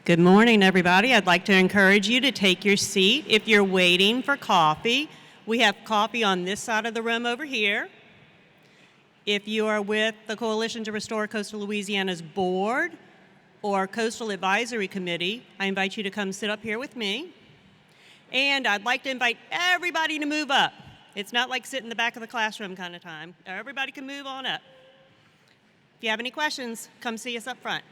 Good morning, everybody. I'd like to encourage you to take your seat. If you're waiting for coffee, we have coffee on this side of the room over here. If you are with the Coalition to Restore Coastal Louisiana's board or Coastal Advisory Committee, I invite you to come sit up here with me. And I'd like to invite everybody to move up. It's not like sit in the back of the classroom kind of time. Everybody can move on up. If you have any questions, come see us up front.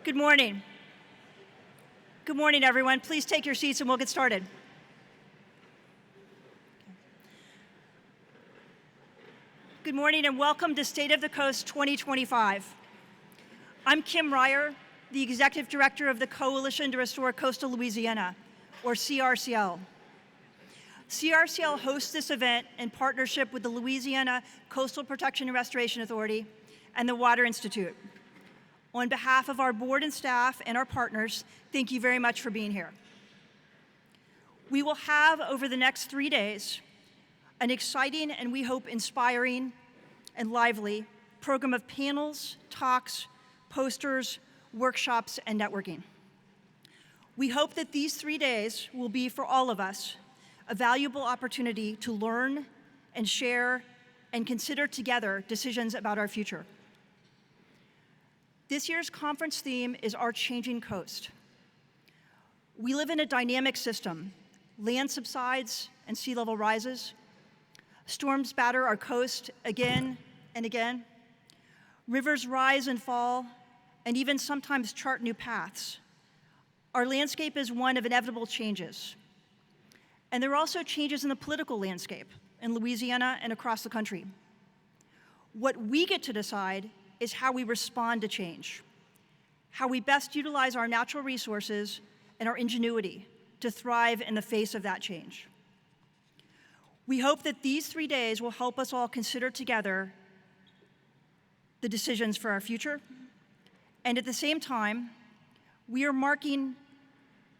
Good morning. Good morning, everyone. Please take your seats and we'll get started. Good morning and welcome to State of the Coast 2025. I'm Kim Ryer, the Executive Director of the Coalition to Restore Coastal Louisiana, or CRCL. CRCL hosts this event in partnership with the Louisiana Coastal Protection and Restoration Authority and the Water Institute. On behalf of our board and staff and our partners, thank you very much for being here. We will have, over the next 3 days, an exciting and we hope inspiring and lively program of panels, talks, posters, workshops, and networking. We hope that these 3 days will be, for all of us, a valuable opportunity to learn and share and consider together decisions about our future. This year's conference theme is Our Changing Coast. We live in a dynamic system. Land subsides and sea level rises. Storms batter our coast again and again. Rivers rise and fall, and even sometimes chart new paths. Our landscape is one of inevitable changes. And there are also changes in the political landscape in Louisiana and across the country. What we get to decide is how we respond to change, how we best utilize our natural resources and our ingenuity to thrive in the face of that change. We hope that these 3 days will help us all consider together the decisions for our future, and at the same time, we are marking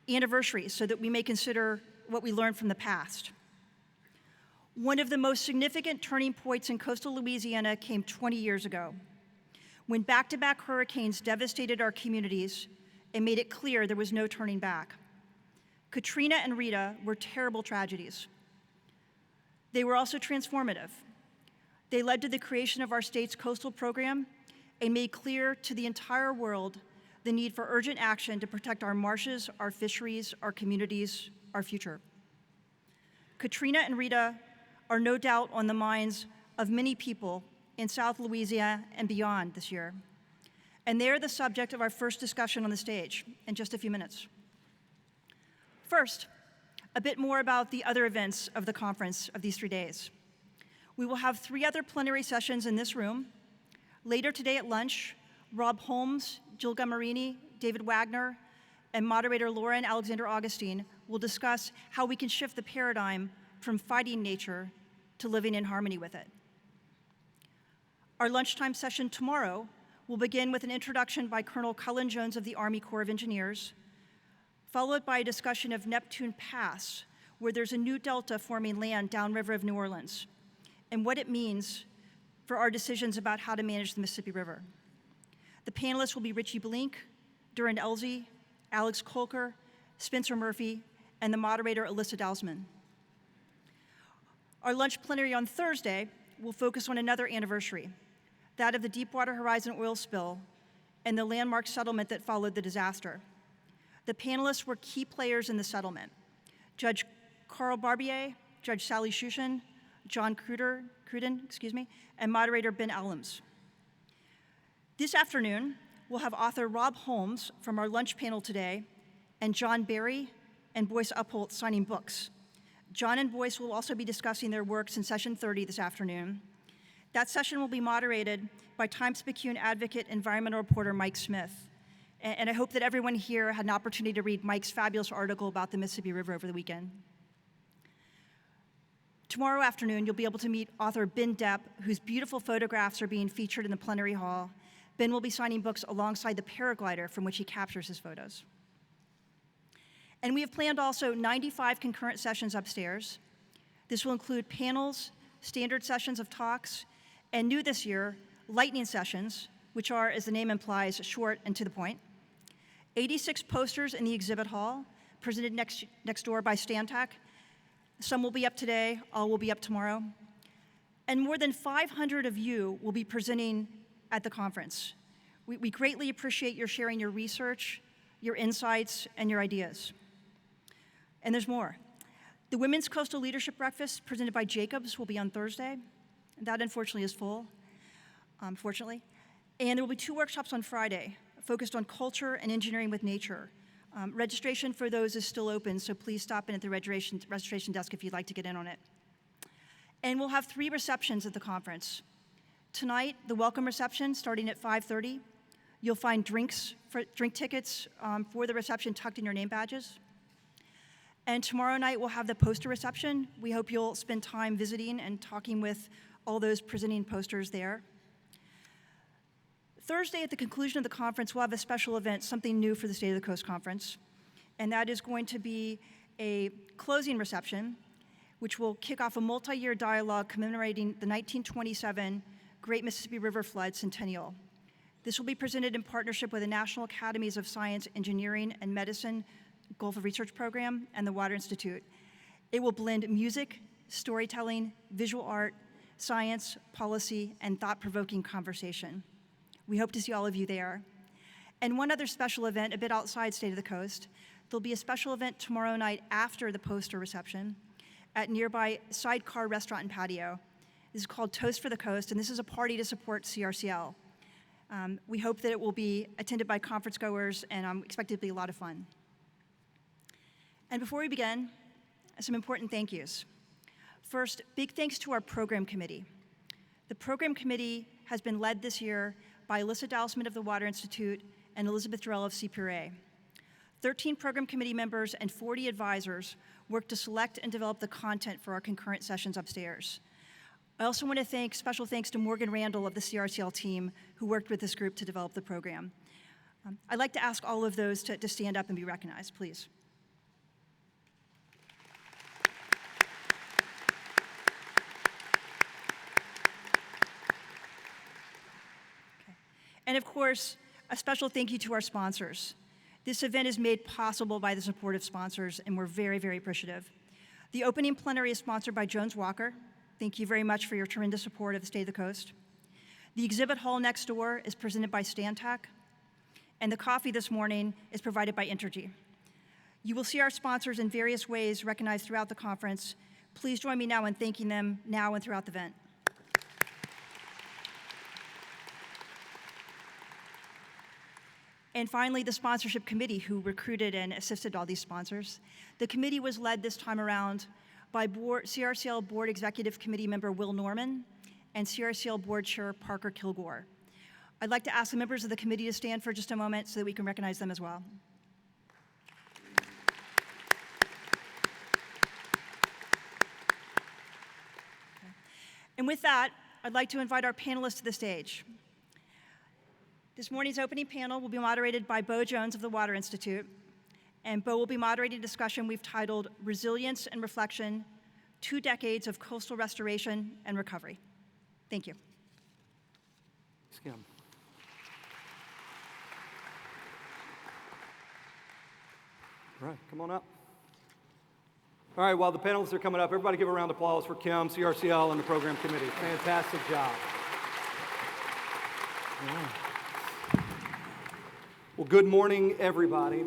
anniversaries so that we may consider what we learned from the past. One of the most significant turning points in coastal Louisiana came 20 years ago, when back-to-back hurricanes devastated our communities and made it clear there was no turning back. Katrina and Rita were terrible tragedies. They were also transformative. They led to the creation of our state's coastal program and made clear to the entire world the need for urgent action to protect our marshes, our fisheries, our communities, our future. Katrina and Rita are no doubt on the minds of many people in South Louisiana and beyond this year. And they are the subject of our first discussion on the stage in just a few minutes. First, a bit more about the other events of the conference of these 3 days. We will have 3 other plenary sessions in this room. Later today at lunch, Rob Holmes, Jill Gamarini, David Wagner, and moderator Lauren Alexander Augustine will discuss how we can shift the paradigm from fighting nature to living in harmony with it. Our lunchtime session tomorrow will begin with an introduction by Colonel Cullen Jones of the Army Corps of Engineers, followed by a discussion of Neptune Pass, where there's a new delta forming land downriver of New Orleans, and what it means for our decisions about how to manage the Mississippi River. The panelists will be Richie Blink, Duran Elzy, Alex Kolker, Spencer Murphy, and the moderator, Alyssa Dalsman. Our lunch plenary on Thursday will focus on another anniversary, that of the Deepwater Horizon oil spill and the landmark settlement that followed the disaster. The panelists were key players in the settlement: Judge Carl Barbier, Judge Sally Shushan, John Cruden, and moderator Ben Allums. This afternoon, we'll have author Rob Holmes from our lunch panel today, and John Barry and Boyce Upholt signing books. John and Boyce will also be discussing their works in session 30 this afternoon. That session will be moderated by Times-Picayune advocate environmental reporter Mike Smith. And I hope that everyone here had an opportunity to read Mike's fabulous article about the Mississippi River over the weekend. Tomorrow afternoon, you'll be able to meet author Ben Depp, whose beautiful photographs are being featured in the plenary hall. Ben will be signing books alongside the paraglider from which he captures his photos. And we have planned also 95 concurrent sessions upstairs. This will include panels, standard sessions of talks, and new this year, lightning sessions, which are, as the name implies, short and to the point. 86 posters in the exhibit hall, presented next door by Stantec. Some will be up today, all will be up tomorrow. And more than 500 of you will be presenting at the conference. We greatly appreciate your sharing your research, your insights, and your ideas. And there's more. The Women's Coastal Leadership Breakfast presented by Jacobs will be on Thursday. That unfortunately is full, fortunately. And there will be 2 workshops on Friday, focused on culture and engineering with nature. Registration for those is still open, so please stop in at the registration desk if you'd like to get in on it. And we'll have 3 receptions at the conference. Tonight, the welcome reception starting at 5:30. You'll find drink tickets for the reception tucked in your name badges. And tomorrow night, we'll have the poster reception. We hope you'll spend time visiting and talking with all those presenting posters there. Thursday, at the conclusion of the conference, we'll have a special event, something new for the State of the Coast Conference, and that is going to be a closing reception, which will kick off a multi-year dialogue commemorating the 1927 Great Mississippi River Flood Centennial. This will be presented in partnership with the National Academies of Science, Engineering, and Medicine Gulf of Research Program and the Water Institute. It will blend music, storytelling, visual art, science, policy, and thought-provoking conversation. We hope to see all of you there. And one other special event, a bit outside State of the Coast, there'll be a special event tomorrow night after the poster reception at nearby Sidecar Restaurant and Patio. This is called Toast for the Coast, and this is a party to support CRCL. We hope that it will be attended by conference goers, and expect it to be a lot of fun. And before we begin, some important thank yous. First, big thanks to our program committee. The program committee has been led this year by Alyssa Dallasman of the Water Institute and Elizabeth Durrell of CPRA. 13 program committee members and 40 advisors worked to select and develop the content for our concurrent sessions upstairs. I also want to thank special thanks to Morgan Randall of the CRCL team who worked with this group to develop the program. I'd like to ask all of those to stand up and be recognized, please. And of course, a special thank you to our sponsors. This event is made possible by the support of sponsors, and we're very, very appreciative. The opening plenary is sponsored by Jones Walker. Thank you very much for your tremendous support of the State of the Coast. The exhibit hall next door is presented by Stantec, and the coffee this morning is provided by Entergy. You will see our sponsors in various ways recognized throughout the conference. Please join me now in thanking them now and throughout the event. And finally, the sponsorship committee, who recruited and assisted all these sponsors. The committee was led this time around by CRCL Board Executive Committee member Will Norman and CRCL Board Chair Parker Kilgore. I'd like to ask the members of the committee to stand for just a moment so that we can recognize them as well. And with that, I'd like to invite our panelists to the stage. This morning's opening panel will be moderated by Bo Jones of the Water Institute, and Bo will be moderating a discussion we've titled Resilience and Reflection, 2 Decades of Coastal Restoration and Recovery. Thank you. Thanks, Kim. All right, come on up. All right, while the panelists are coming up, everybody give a round of applause for Kim, CRCL, and the program committee. Fantastic job. Yeah. Well, good morning, everybody.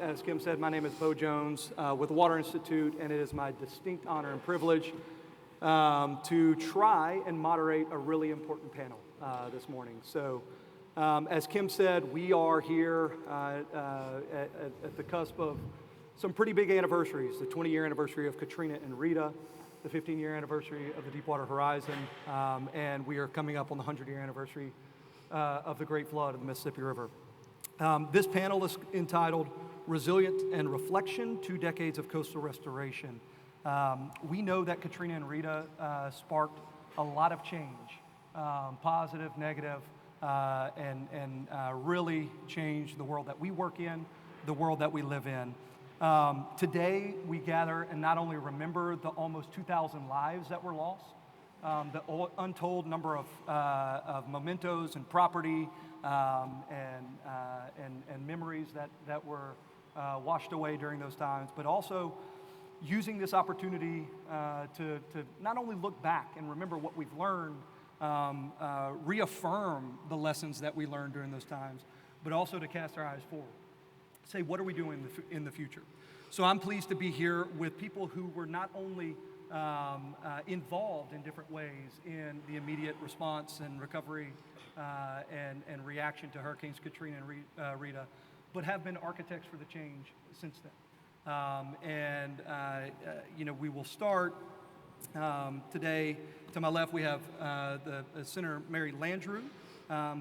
As Kim said, my name is Bo Jones with the Water Institute, and it is my distinct honor and privilege to try and moderate a really important panel this morning. So, as Kim said, we are here at the cusp of some pretty big anniversaries, the 20-year anniversary of Katrina and Rita, the 15-year anniversary of the Deepwater Horizon, and we are coming up on the 100-year anniversary of the Great Flood of the Mississippi River. This panel is entitled Resilience and Reflection, 2 Decades of Coastal Restoration. We know that Katrina and Rita sparked a lot of change, positive, negative, and really changed the world that we work in, the world that we live in. Today, we gather and not only remember the almost 2,000 lives that were lost, the untold number of mementos and property and memories that were washed away during those times, but also using this opportunity to not only look back and remember what we've learned, reaffirm the lessons that we learned during those times, but also to cast our eyes forward. Say, what are we doing in the future? So I'm pleased to be here with people who were not only involved in different ways in the immediate response and recovery and reaction to Hurricanes Katrina and Rita, but have been architects for the change since then. We will start today. To my left, we have the Senator Mary Landrieu,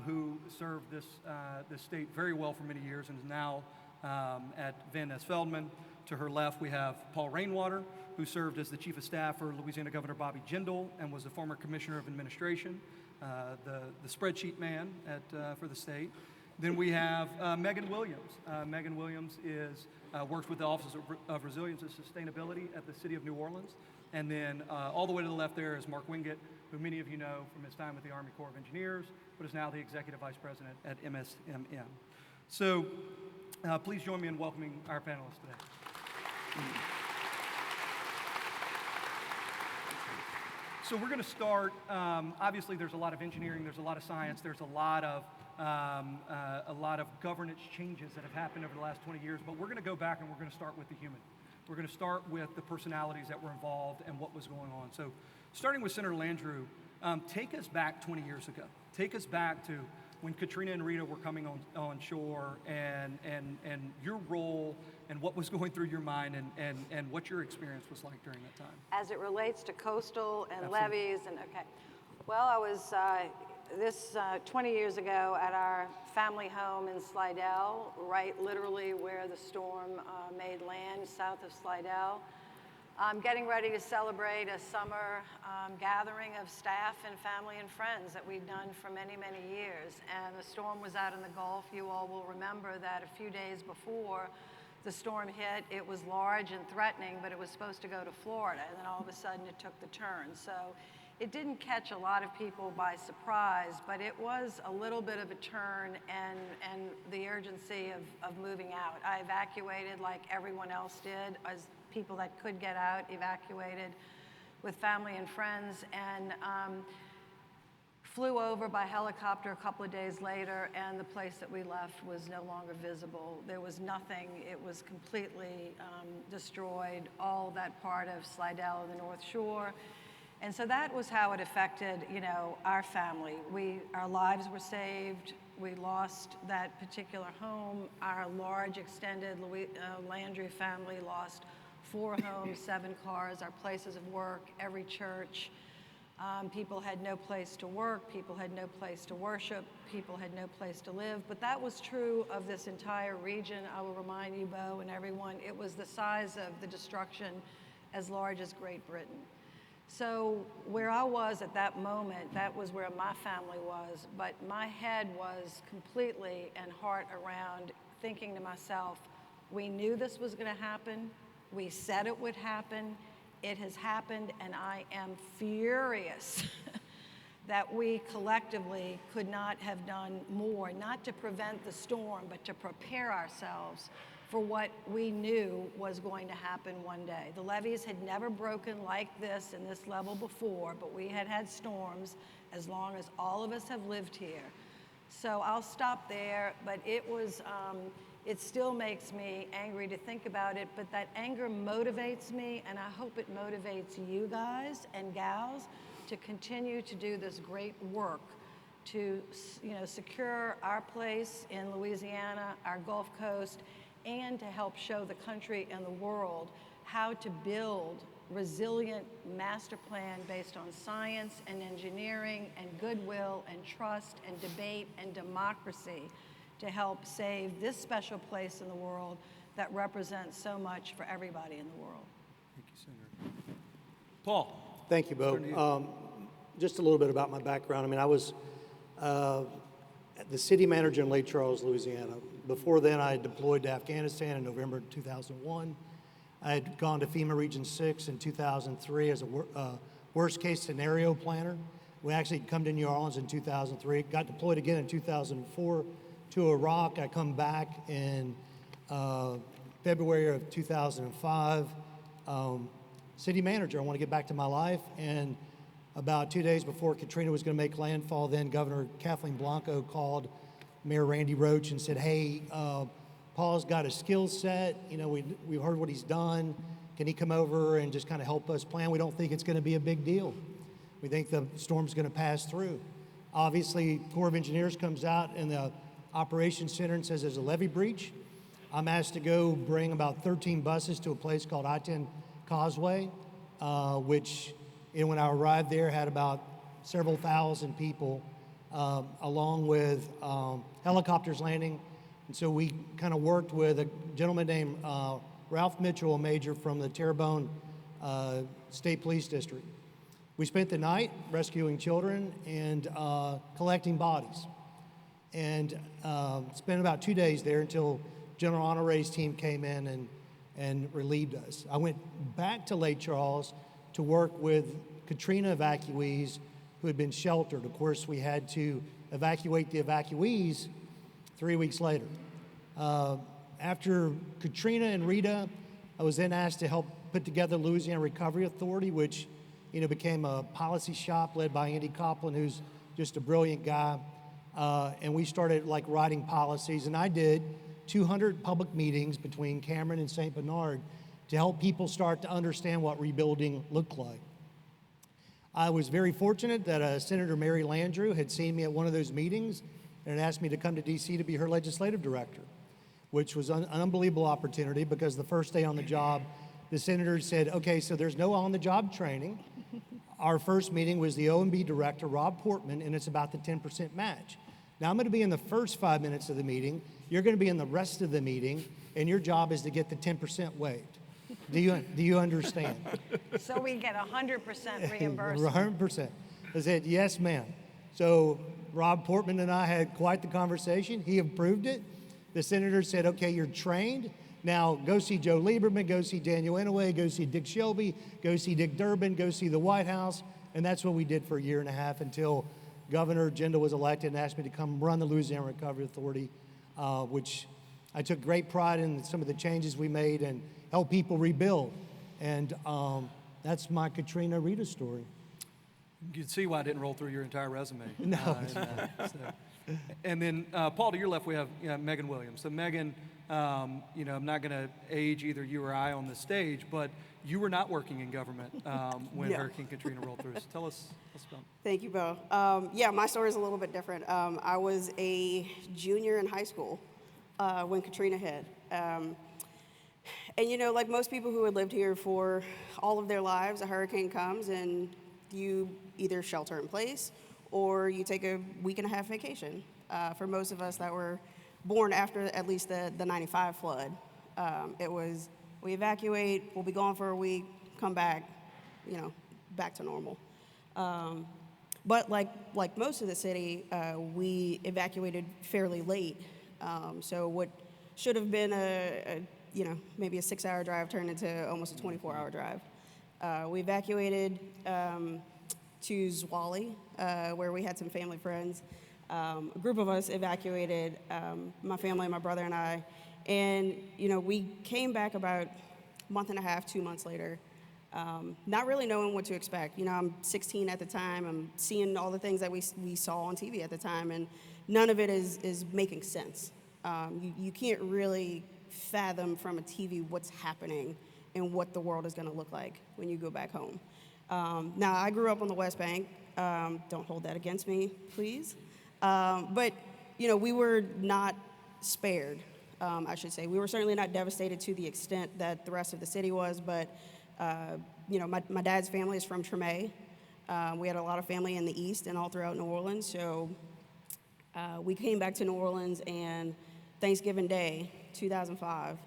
who served this state very well for many years and is now at Van Ness Feldman. To her left, we have Paul Rainwater, who served as the Chief of Staff for Louisiana Governor Bobby Jindal and was a former Commissioner of Administration, the spreadsheet man for the state. Then we have Megan Williams. Megan Williams works with the Office of Resilience and Sustainability at the City of New Orleans. And then all the way to the left there is Mark Wingate, who many of you know from his time with the Army Corps of Engineers, but is now the Executive Vice President at MSMM. So please join me in welcoming our panelists today. So we're going to start, obviously there's a lot of engineering, there's a lot of science, there's a lot of governance changes that have happened over the last 20 years, but we're going to go back and we're going to start with the human. We're going to start with the personalities that were involved and what was going on. So starting with Senator Landrieu, take us back 20 years ago. Take us back to when Katrina and Rita were coming on shore and your role and what was going through your mind and what your experience was like during that time. As it relates to coastal and Absolutely. levees and, okay. Well, I was 20 years ago at our family home in Slidell, right literally where the storm made land, south of Slidell. Getting ready to celebrate a summer gathering of staff and family and friends that we'd done for many, many years. And the storm was out in the Gulf. You all will remember that a few days before the storm hit, it was large and threatening, but it was supposed to go to Florida. And then all of a sudden it took the turn. So it didn't catch a lot of people by surprise, but it was a little bit of a turn and the urgency of moving out. I evacuated like everyone else did, as people that could get out evacuated with family and friends, and flew over by helicopter a couple of days later, and the place that we left was no longer visible. There was nothing. It was completely destroyed, all that part of Slidell and the North Shore. And so that was how it affected, our family. Our lives were saved. We lost that particular home. Our large extended Landry family lost 4 homes, 7 cars, our places of work, every church. People had no place to work. People had no place to worship. People had no place to live. But that was true of this entire region. I will remind you, Bo, and everyone, it was the size of the destruction as large as Great Britain. So where I was at that moment, that was where my family was, but my head was completely and heart around thinking to myself, we knew this was going to happen. We said it would happen. It has happened, and I am furious that we collectively could not have done more, not to prevent the storm, but to prepare ourselves for what we knew was going to happen one day. The levees had never broken like this in this level before, but we had had storms as long as all of us have lived here. So I'll stop there, but it still makes me angry to think about it, but that anger motivates me, and I hope it motivates you guys and gals to continue to do this great work to secure our place in Louisiana, our Gulf Coast, and to help show the country and the world how to build resilient master plan based on science and engineering and goodwill and trust and debate and democracy to help save this special place in the world that represents so much for everybody in the world. Thank you, Senator. Paul. Thank you, Bo. Just a little bit about my background. I mean, I was the city manager in Lake Charles, Louisiana. Before then, I had deployed to Afghanistan in November 2001. I had gone to FEMA Region 6 in 2003 as a worst-case scenario planner. We actually come to New Orleans in 2003, got deployed again in 2004 to Iraq. I come back in February of 2005. City manager, I want to get back to my life, and about 2 days before Katrina was going to make landfall, then Governor Kathleen Blanco called Mayor Randy Roach and said, hey, Paul's got a skill set. We heard what he's done. can he come over and just kind of help us plan? We don't think it's going to be a big deal. We think the storm's going to pass through. Obviously, Corps of Engineers comes out in the Operations Center and says there's a levee breach. I'm asked to go bring about 13 buses to a place called I-10 Causeway, which, when I arrived there, had about several thousand people, along with helicopters landing. And so we kind of worked with a gentleman named Ralph Mitchell, a major from the Terrebonne State Police District. We spent the night rescuing children and collecting bodies, and spent about 2 days there until General Honore's team came in and relieved us. I went back to Lake Charles to work with Katrina evacuees who had been sheltered. Of course, we had to evacuate the evacuees 3 weeks later. After Katrina and Rita, I was then asked to help put together Louisiana Recovery Authority, which became a policy shop led by Andy Copeland, who's just a brilliant guy. And we started writing policies, and I did 200 public meetings between Cameron and St. Bernard to help people start to understand what rebuilding looked like. I was very fortunate that Senator Mary Landrieu had seen me at one of those meetings and asked me to come to D.C. to be her legislative director, which was an unbelievable opportunity because the first day on the job, the senator said, okay, so there's no on-the-job training. Our first meeting was the OMB director, Rob Portman, and it's about the 10% match. Now I'm going to be in the first 5 minutes of the meeting. You're going to be in the rest of the meeting, and your job is to get the 10% waived. Do you understand? So we get 100% reimbursement. 100%. I said, yes, ma'am. So Rob Portman and I had quite the conversation. He approved it. The senator said, okay, you're trained. Now go see Joe Lieberman, go see Daniel Inouye, go see Dick Shelby, go see Dick Durbin, go see the White House. And that's what we did for a year and a half until Governor Jindal was elected and asked me to come run the Louisiana Recovery Authority, which I took great pride in some of the changes we made and help people rebuild. And that's my Katrina Rita story. You can see why I didn't roll through your entire resume. No. And then, Paul, to your left, we have Megan Williams. So Megan, I'm not going to age either you or I on the stage, but you were not working in government when No. Hurricane Katrina rolled through. So tell us about it. Thank you, Bo. Yeah, my story is a little bit different. I was a junior in high school when Katrina hit. And like most people who had lived here for all of their lives, a hurricane comes and you either shelter in place or you take a week and a half vacation. For most of us that were born after at least the 95 flood, it was, we evacuate, we'll be gone for a week, come back, back to normal. But like most of the city, we evacuated fairly late. So what should have been maybe a 6-hour drive turned into almost a 24-hour drive. We evacuated to Zwally, where we had some family friends. A group of us evacuated, my family, my brother and I, and we came back about a month and a half, 2 months later, not really knowing what to expect. I'm 16 at the time. I'm seeing all the things that we saw on TV at the time, and none of it is making sense. You can't really fathom from a TV what's happening and what the world is going to look like when you go back home. Now, I grew up on the West Bank. Don't hold that against me, please. But we were not spared, I should say. We were certainly not devastated to the extent that the rest of the city was, but my dad's family is from Tremé. We had a lot of family in the East and all throughout New Orleans, so we came back to New Orleans, and Thanksgiving Day, 2005,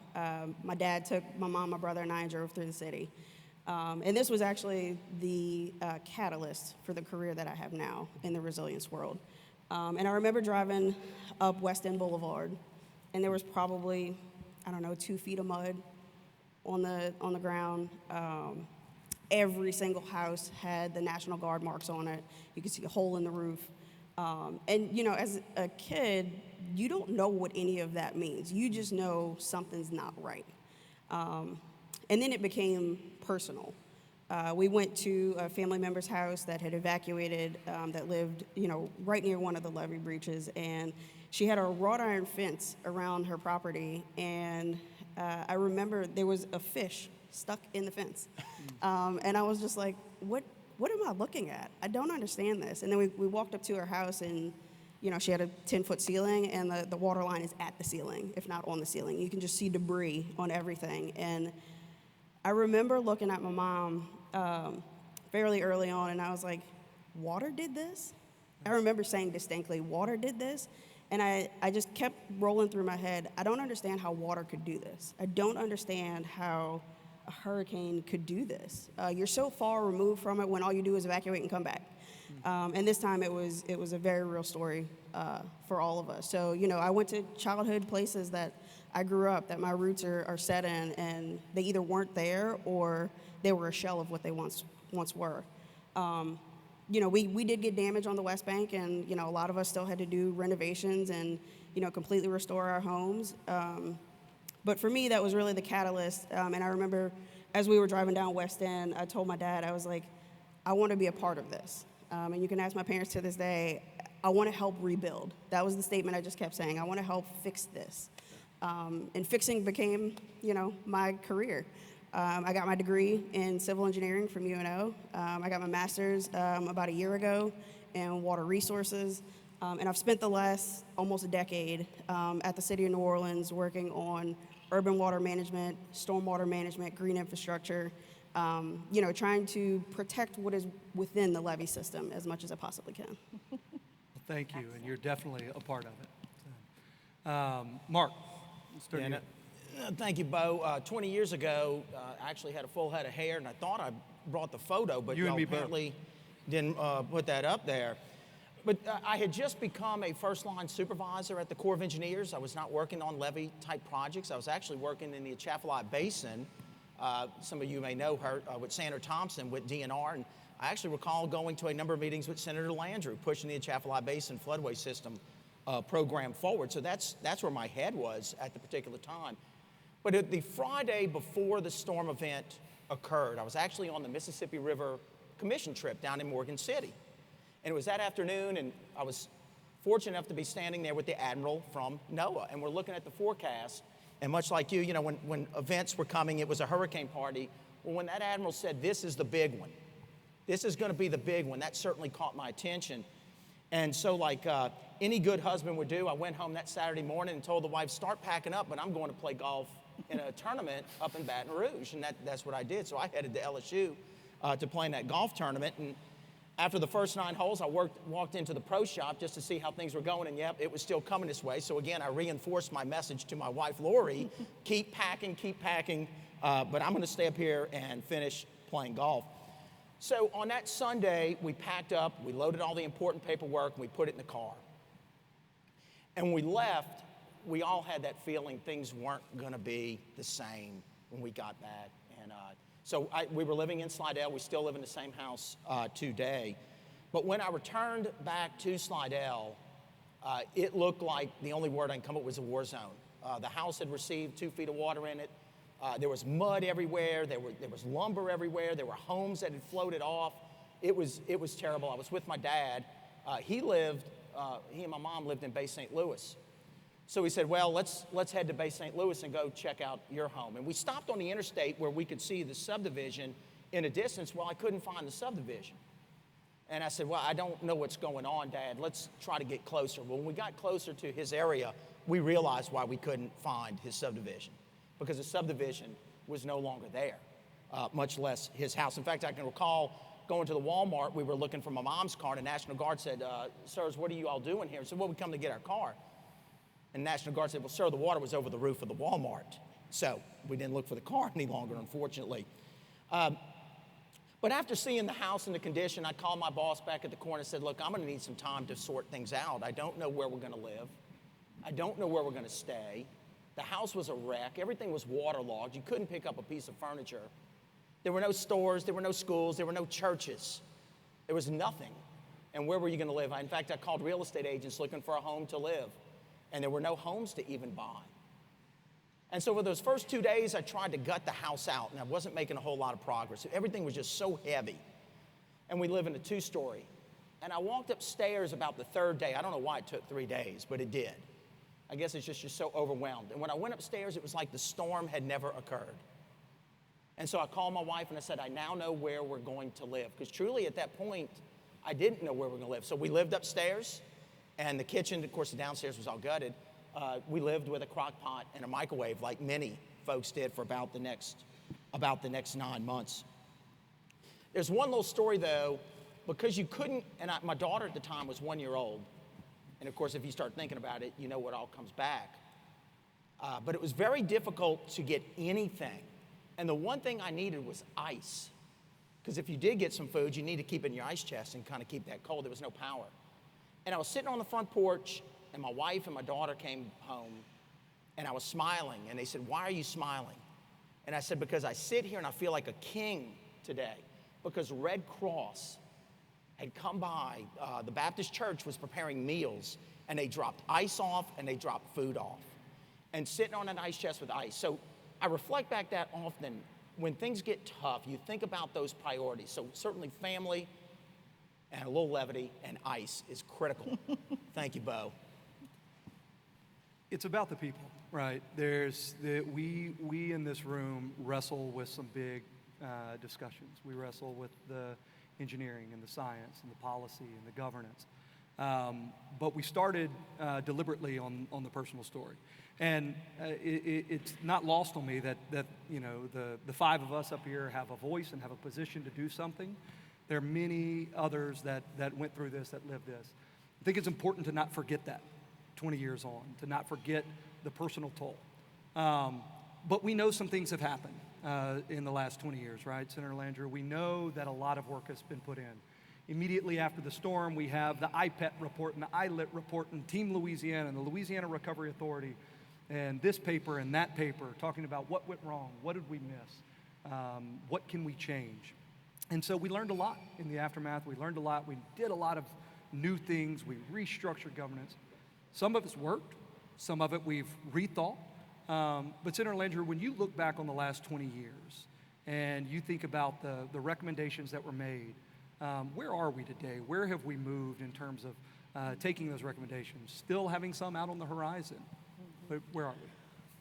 my dad took my mom, my brother, and I and drove through the city. And this was actually the catalyst for the career that I have now in the resilience world. And I remember driving up West End Boulevard, and there was probably, 2 feet of mud on the ground. Every single house had the National Guard marks on it. You could see a hole in the roof. And as a kid, you don't know what any of that means. You just know something's not right. And then it became personal. We went to a family member's house that had evacuated, that lived, right near one of the levee breaches, and she had a wrought iron fence around her property, and I remember there was a fish stuck in the fence. And I was just like, what am I looking at? I don't understand this. And then we walked up to her house, and she had a 10-foot ceiling, and the water line is at the ceiling, if not on the ceiling. You can just see debris on everything. And I remember looking at my mom fairly early on, and I was like, water did this? I remember saying distinctly, water did this? And I just kept rolling through my head, I don't understand how water could do this. I don't understand how a hurricane could do this. You're so far removed from it when all you do is evacuate and come back. And this time it was a very real story for all of us. So, I went to childhood places that I grew up, that my roots are set in, and they either weren't there or they were a shell of what they once were. We did get damage on the West Bank, and, a lot of us still had to do renovations and, completely restore our homes. But for me, that was really the catalyst. And I remember as we were driving down West End, I told my dad, I was like, I want to be a part of this. And you can ask my parents to this day, I want to help rebuild. That was the statement I just kept saying. I want to help fix this. And fixing became, my career. I got my degree in civil engineering from UNO. I got my master's about a year ago in water resources. And I've spent the last almost a decade at the City of New Orleans working on urban water management, stormwater management, green infrastructure, trying to protect what is within the levee system as much as I possibly can. Thank you, and you're definitely a part of it. Mark, let's start you. Thank you, Bo. 20 years ago, I actually had a full head of hair, and I thought I brought the photo, but You and y'all me both. apparently didn't put that up there. But I had just become a first-line supervisor at the Corps of Engineers. I was not working on levee-type projects. I was actually working in the Atchafalaya Basin. Some of you may know her with Sandra Thompson with DNR, and I actually recall going to a number of meetings with Senator Landrieu, pushing the Atchafalaya Basin floodway system program forward. So that's where my head was at the particular time. But the Friday before the storm event occurred, I was actually on the Mississippi River Commission trip down in Morgan City. And it was that afternoon, and I was fortunate enough to be standing there with the Admiral from NOAA, and we're looking at the forecast. And much like you, when events were coming, it was a hurricane party. Well, when that Admiral said, this is the big one, this is going to be the big one, that certainly caught my attention. And so like any good husband would do, I went home that Saturday morning and told the wife, start packing up, but I'm going to play golf in a tournament up in Baton Rouge. And that's what I did. So I headed to LSU to play in that golf tournament. And after the first 9 holes, I walked into the pro shop just to see how things were going, and yep, it was still coming this way. So again, I reinforced my message to my wife, Lori, keep packing, but I'm going to stay up here and finish playing golf. So on that Sunday, we packed up, we loaded all the important paperwork, and we put it in the car. And when we left, we all had that feeling things weren't going to be the same when we got back. And so we were living in Slidell. We still live in the same house today. But when I returned back to Slidell, it looked like the only word I can come up with was a war zone. The house had received 2 feet of water in it. There was mud everywhere. There was lumber everywhere. There were homes that had floated off. It was terrible. I was with my dad. He and my mom lived in Bay St. Louis. So he said, well, let's head to Bay St. Louis and go check out your home. And we stopped on the interstate where we could see the subdivision in a distance. Well, I couldn't find the subdivision. And I said, well, I don't know what's going on, Dad. Let's try to get closer. Well, when we got closer to his area, we realized why we couldn't find his subdivision, because the subdivision was no longer there, much less his house. In fact, I can recall going to the Walmart. We were looking for my mom's car, and the National Guard said, sirs, what are you all doing here? I said, well, we come to get our car. And the National Guard said, well, sir, the water was over the roof of the Walmart. So we didn't look for the car any longer, unfortunately. But after seeing the house and the condition, I called my boss back at the corner and said, look, I'm going to need some time to sort things out. I don't know where we're going to live. I don't know where we're going to stay. The house was a wreck. Everything was waterlogged. You couldn't pick up a piece of furniture. There were no stores. There were no schools. There were no churches. There was nothing. And where were you going to live? In fact, I called real estate agents looking for a home to live. And there were no homes to even buy. And so for those first 2 days, I tried to gut the house out, and I wasn't making a whole lot of progress. Everything was just so heavy. And we live in a 2-story. And I walked upstairs about the 3rd day. I don't know why it took 3 days, but it did. I guess it's just you're so overwhelmed. And when I went upstairs, it was like the storm had never occurred. And so I called my wife and I said, I now know where we're going to live. Because truly at that point, I didn't know where we were going to live. So we lived upstairs, and the kitchen, of course, the downstairs was all gutted. We lived with a crock pot and a microwave like many folks did for about the next 9 months. There's one little story, though, because you couldn't, and my daughter at the time was 1 year old. And of course, if you start thinking about it, you know what all comes back. But it was very difficult to get anything. And the one thing I needed was ice. Because if you did get some food, you need to keep it in your ice chest and kind of keep that cold. There was no power. And I was sitting on the front porch, and my wife and my daughter came home, and I was smiling. And they said, why are you smiling? And I said, because I sit here and I feel like a king today. Because Red Cross had come by. The Baptist church was preparing meals, and they dropped ice off and they dropped food off. And sitting on an ice chest with ice. So I reflect back that often. When things get tough, you think about those priorities. So certainly family and a little levity and ice is critical. Thank you, Bo. It's about the people, right? We in this room wrestle with some big discussions. We wrestle with the engineering and the science and the policy and the governance. But we started deliberately on the personal story. And it's not lost on me that you know, the five of us up here have a voice and have a position to do something. There are many others that went through this, that lived this. I think it's important to not forget that 20 years on, to not forget the personal toll. But we know some things have happened in the last 20 years, right, Senator Landrieu? We know that a lot of work has been put in. Immediately after the storm, we have the IPET report and the ILIT report and Team Louisiana and the Louisiana Recovery Authority and this paper and that paper talking about what went wrong, what did we miss, what can we change. And so we learned a lot in the aftermath. We learned a lot. We did a lot of new things. We restructured governance. Some of it's worked. Some of it we've rethought. But Senator Landrieu, when you look back on the last 20 years and you think about the recommendations that were made, where are we today? Where have we moved in terms of taking those recommendations? Still having some out on the horizon, but where are we?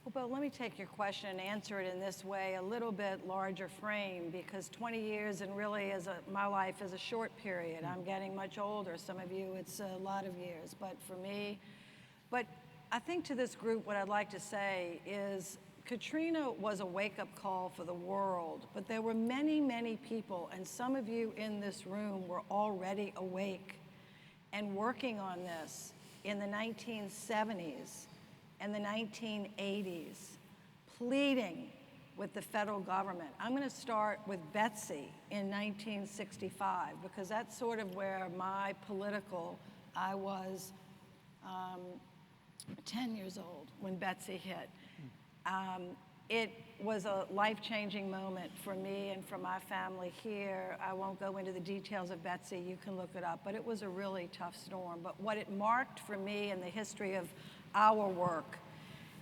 Well, Bo, let me take your question and answer it in this way, a little bit larger frame, because 20 years and really my life is a short period. I'm getting much older. Some of you, it's a lot of years, but for me, I think to this group, what I'd like to say is Katrina was a wake-up call for the world, but there were many, many people, and some of you in this room were already awake and working on this in the 1970s and the 1980s, pleading with the federal government. I'm going to start with Betsy in 1965, because that's sort of where I was 10 years old when Betsy hit. It was a life-changing moment for me and for my family here. I won't go into the details of Betsy, you can look it up, but it was a really tough storm. But what it marked for me in the history of our work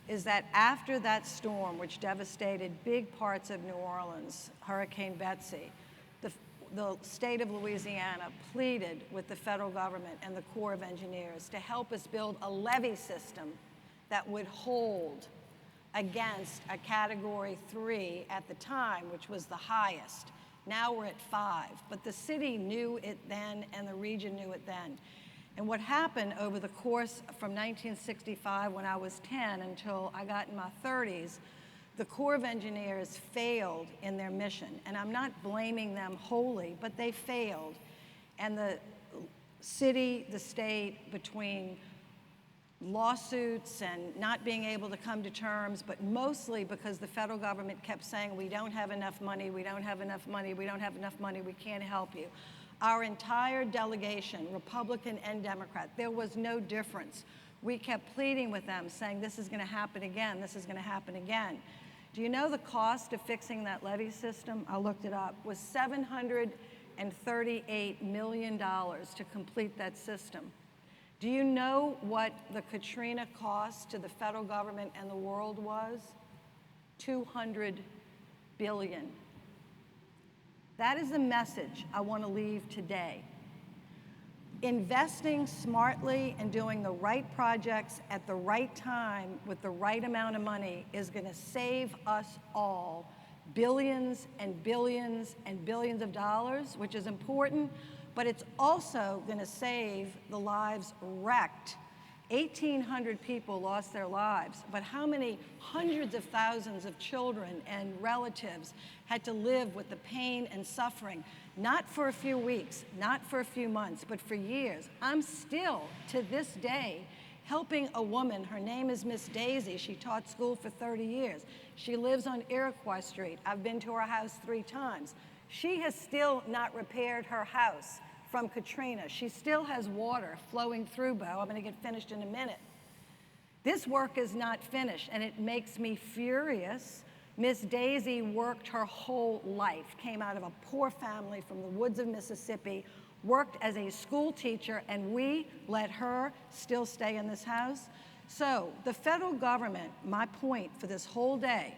is that after that storm, which devastated big parts of New Orleans, Hurricane Betsy, the state of Louisiana pleaded with the federal government and the Corps of Engineers to help us build a levee system that would hold against a Category 3 at the time, which was the highest. Now we're at 5, but the city knew it then and the region knew it then. And what happened over the course from 1965, when I was 10, until I got in my 30s, the Corps of Engineers failed in their mission. And I'm not blaming them wholly, but they failed. And the city, the state, between lawsuits and not being able to come to terms, but mostly because the federal government kept saying, we don't have enough money, we don't have enough money, we don't have enough money, we can't help you. Our entire delegation, Republican and Democrat, there was no difference. We kept pleading with them, saying, this is going to happen again, this is going to happen again. Do you know the cost of fixing that levee system? I looked it up, was $738 million to complete that system. Do you know what the Katrina cost to the federal government and the world was? $200 billion. That is the message I want to leave today. Investing smartly and doing the right projects at the right time with the right amount of money is going to save us all billions and billions and billions of dollars, which is important, but it's also going to save the lives wrecked. 1,800 people lost their lives, but how many hundreds of thousands of children and relatives had to live with the pain and suffering, not for a few weeks, not for a few months, but for years. I'm still, to this day, helping a woman. Her name is Miss Daisy. She taught school for 30 years. She lives on Iroquois Street. I've been to her house 3 times. She has still not repaired her house from Katrina. She still has water flowing through, Bo. I'm gonna get finished in a minute. This work is not finished, and it makes me furious. Miss Daisy worked her whole life, came out of a poor family from the woods of Mississippi, worked as a school teacher, and we let her still stay in this house. So the federal government, my point for this whole day,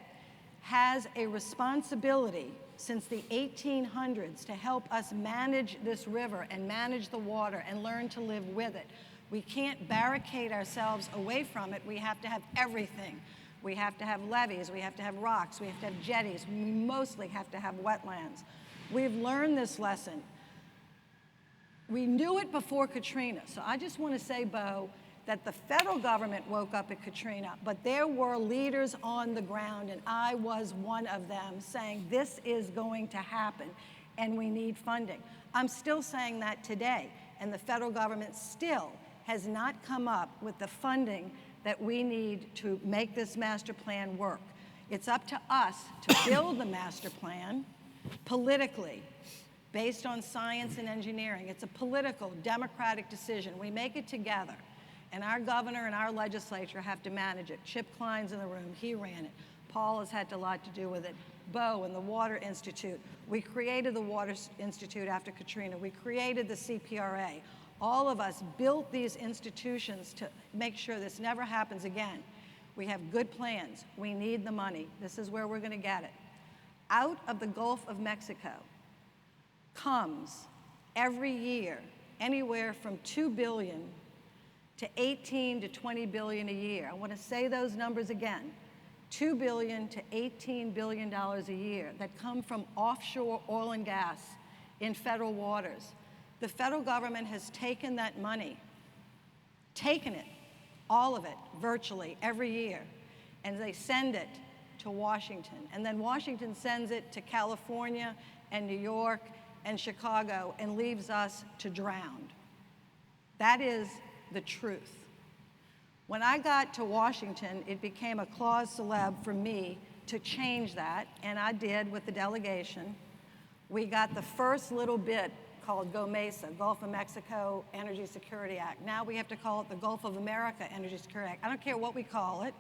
has a responsibility since the 1800s to help us manage this river and manage the water and learn to live with it. We can't barricade ourselves away from it. We have to have everything. We have to have levees, we have to have rocks, we have to have jetties, we mostly have to have wetlands. We've learned this lesson. We knew it before Katrina, so I just want to say, Bo, that the federal government woke up at Katrina, but there were leaders on the ground, and I was one of them, saying this is going to happen, and we need funding. I'm still saying that today, and the federal government still has not come up with the funding that we need to make this master plan work. It's up to us to build the master plan politically, based on science and engineering. It's a political, democratic decision. We make it together. And our governor and our legislature have to manage it. Chip Klein's in the room, he ran it. Paul has had a lot to do with it. Bo and the Water Institute. We created the Water Institute after Katrina. We created the CPRA. All of us built these institutions to make sure this never happens again. We have good plans. We need the money. This is where we're going to get it. Out of the Gulf of Mexico comes every year anywhere from $2 billion to 18 to 20 billion a year. I want to say those numbers again. $2 billion to $18 billion a year that come from offshore oil and gas in federal waters. The federal government has taken that money, taken it, all of it, virtually, every year, and they send it to Washington. And then Washington sends it to California and New York and Chicago and leaves us to drown. That is the truth. When I got to Washington, it became a clause célèbre for me to change that, and I did with the delegation. We got the first little bit called GOMESA, Gulf of Mexico Energy Security Act. Now we have to call it the Gulf of America Energy Security Act. I don't care what we call it,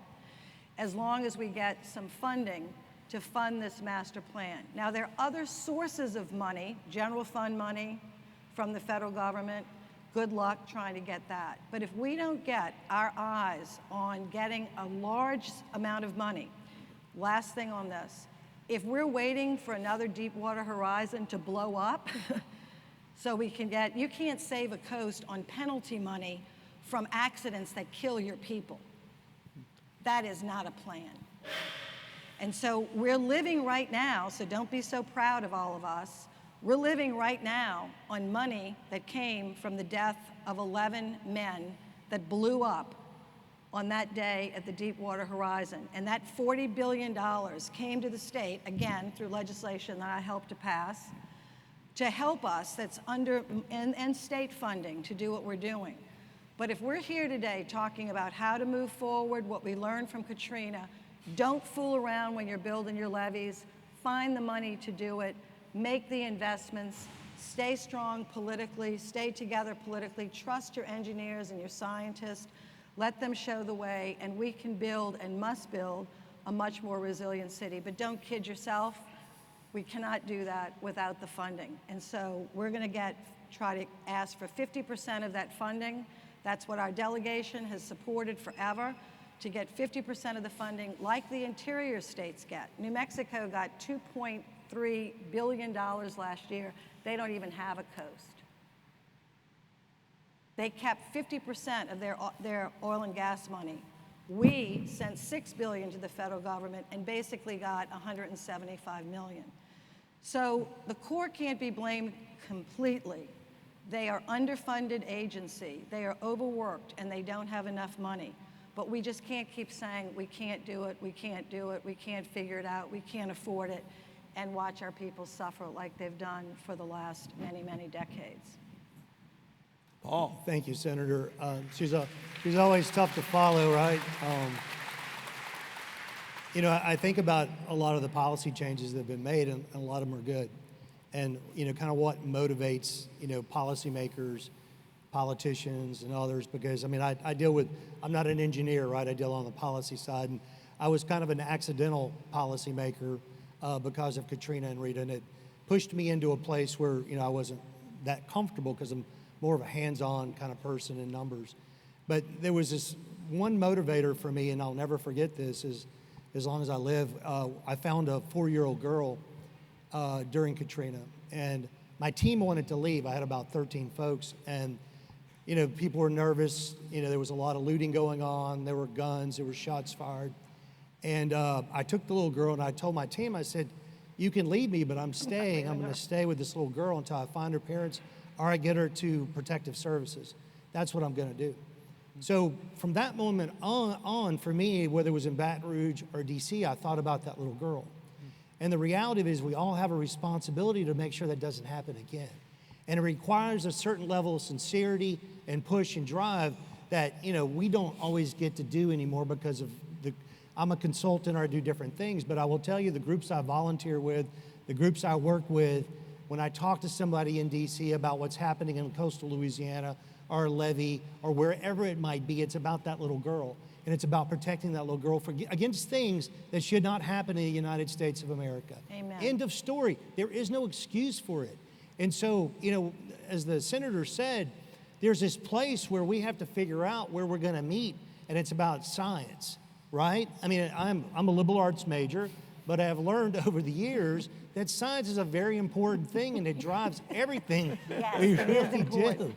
as long as we get some funding to fund this master plan. Now there are other sources of money, general fund money from the federal government. Good luck trying to get that. But if we don't get our eyes on getting a large amount of money, last thing on this, if we're waiting for another Deepwater Horizon to blow up, so we can get, you can't save a coast on penalty money from accidents that kill your people. That is not a plan. And so we're living right now, so don't be so proud of all of us. We're living right now on money that came from the death of 11 men that blew up on that day at the Deepwater Horizon. And that $40 billion came to the state, again, through legislation that I helped to pass, to help us, that's under, and state funding to do what we're doing. But if we're here today talking about how to move forward, what we learned from Katrina, don't fool around when you're building your levees, find the money to do it, make the investments, stay strong politically, stay together politically, trust your engineers and your scientists, let them show the way, and we can build and must build a much more resilient city. But don't kid yourself. We cannot do that without the funding. And so we're going to try to ask for 50% of that funding. That's what our delegation has supported forever, to get 50% of the funding like the interior states get. New Mexico got $2.3 billion last year. They don't even have a coast. They kept 50% of their oil and gas money. We sent $6 billion to the federal government and basically got $175 million. So the Corps can't be blamed completely. They are underfunded agency. They are overworked and they don't have enough money. But we just can't keep saying we can't do it, we can't do it, we can't figure it out, we can't afford it, and watch our people suffer like they've done for the last many, many decades. Paul. Thank you, Senator. She's always tough to follow, right? You know, I think about a lot of the policy changes that have been made, and a lot of them are good. And, you know, kind of what motivates, you know, policymakers, politicians, and others, because, I mean, I deal with, I'm not an engineer, right? I deal on the policy side, and I was kind of an accidental policymaker because of Katrina and Rita, and it pushed me into a place where, you know, I wasn't that comfortable because I'm more of a hands-on kind of person in numbers. But there was this one motivator for me, and I'll never forget this, is as long as I live. I found a 4-year-old girl during Katrina, and my team wanted to leave. I had about 13 folks, and you know, people were nervous. You know, there was a lot of looting going on. There were guns. There were shots fired. And I took the little girl, and I told my team, I said, you can leave me, but I'm staying. I'm going to stay with this little girl until I find her parents or I get her to protective services. That's what I'm going to do. So from that moment on, for me, whether it was in Baton Rouge or D.C., I thought about that little girl. And the reality is we all have a responsibility to make sure that doesn't happen again. And it requires a certain level of sincerity and push and drive that, you know, we don't always get to do anymore because of I'm a consultant or I do different things, but I will tell you the groups I volunteer with, the groups I work with, when I talk to somebody in D.C. about what's happening in coastal Louisiana or levee or wherever it might be, it's about that little girl. And it's about protecting that little girl against things that should not happen in the United States of America. Amen. End of story. There is no excuse for it. And so, you know, as the senator said, there's this place where we have to figure out where we're going to meet, and it's about science, right? I mean, I'm a liberal arts major, but I have learned over the years that science is a very important thing, and it drives everything we really do.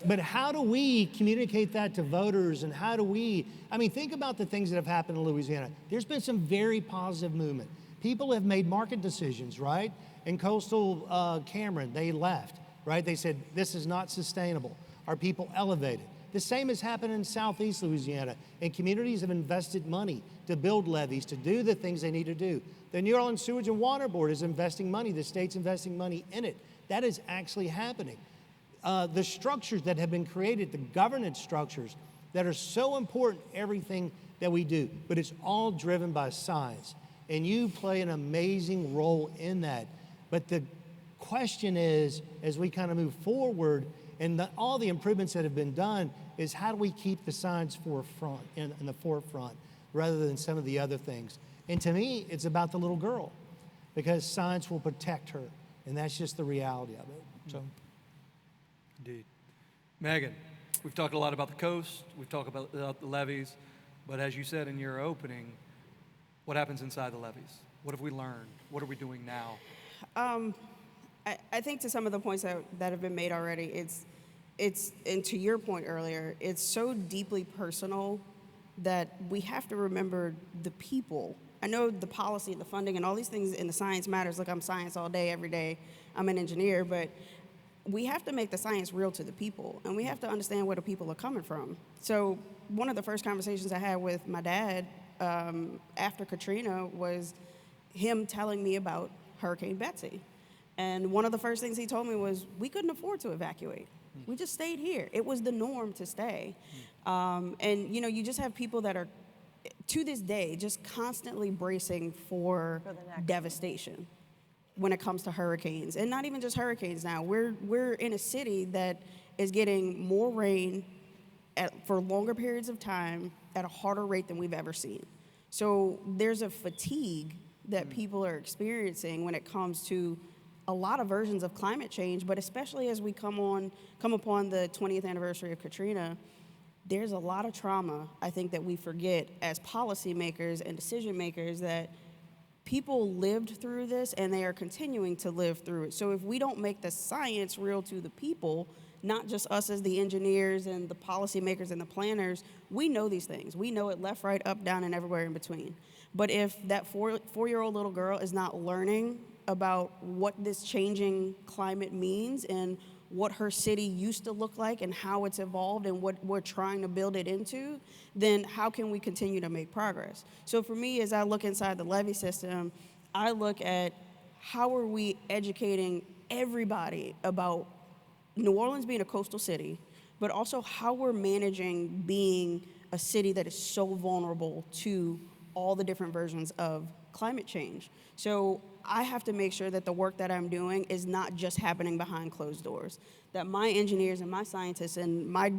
But how do we communicate that to voters, and how do we, I mean, think about the things that have happened in Louisiana. There's been some very positive movement. People have made market decisions, right? In coastal Cameron, they left, right? They said, this is not sustainable. Our people elevated. The same has happened in Southeast Louisiana, and communities have invested money to build levees, to do the things they need to do. The New Orleans Sewage and Water Board is investing money. The state's investing money in it. That is actually happening. The structures that have been created, the governance structures that are so important, everything that we do, but it's all driven by science. And you play an amazing role in that. But the question is, as we kind of move forward, and all the improvements that have been done, is how do we keep the science forefront in the forefront rather than some of the other things? And to me, it's about the little girl, because science will protect her, and that's just the reality of it. So. Indeed. Megan, we've talked a lot about the coast, we've talked about the levees, but as you said in your opening, what happens inside the levees? What have we learned? What are we doing now? I think to some of the points that have been made already, it's and to your point earlier, it's so deeply personal that we have to remember the people. I know the policy, the funding, and all these things in the science matters. Like, I'm science all day, every day. I'm an engineer, but we have to make the science real to the people, and we have to understand where the people are coming from. So one of the first conversations I had with my dad after Katrina was him telling me about Hurricane Betsy. And one of the first things he told me was, we couldn't afford to evacuate. We just stayed here. It was the norm to stay. And, you know, you just have people that are, to this day, just constantly bracing for devastation when it comes to hurricanes. And not even just hurricanes now. We're in a city that is getting more rain for longer periods of time at a harder rate than we've ever seen. So there's a fatigue that people are experiencing when it comes to a lot of versions of climate change, but especially as we come upon the 20th anniversary of Katrina, there's a lot of trauma, I think, that we forget as policymakers and decision makers, that people lived through this and they are continuing to live through it. So if we don't make the science real to the people, not just us as the engineers and the policymakers and the planners. We know these things. We know it left, right, up, down, and everywhere in between. But if that four-year-old little girl is not learning about what this changing climate means and what her city used to look like and how it's evolved and what we're trying to build it into, then how can we continue to make progress? So for me, as I look inside the levee system, I look at how are we educating everybody about New Orleans being a coastal city, but also how we're managing being a city that is so vulnerable to all the different versions of climate change. So I have to make sure that the work that I'm doing is not just happening behind closed doors, that my engineers and my scientists and my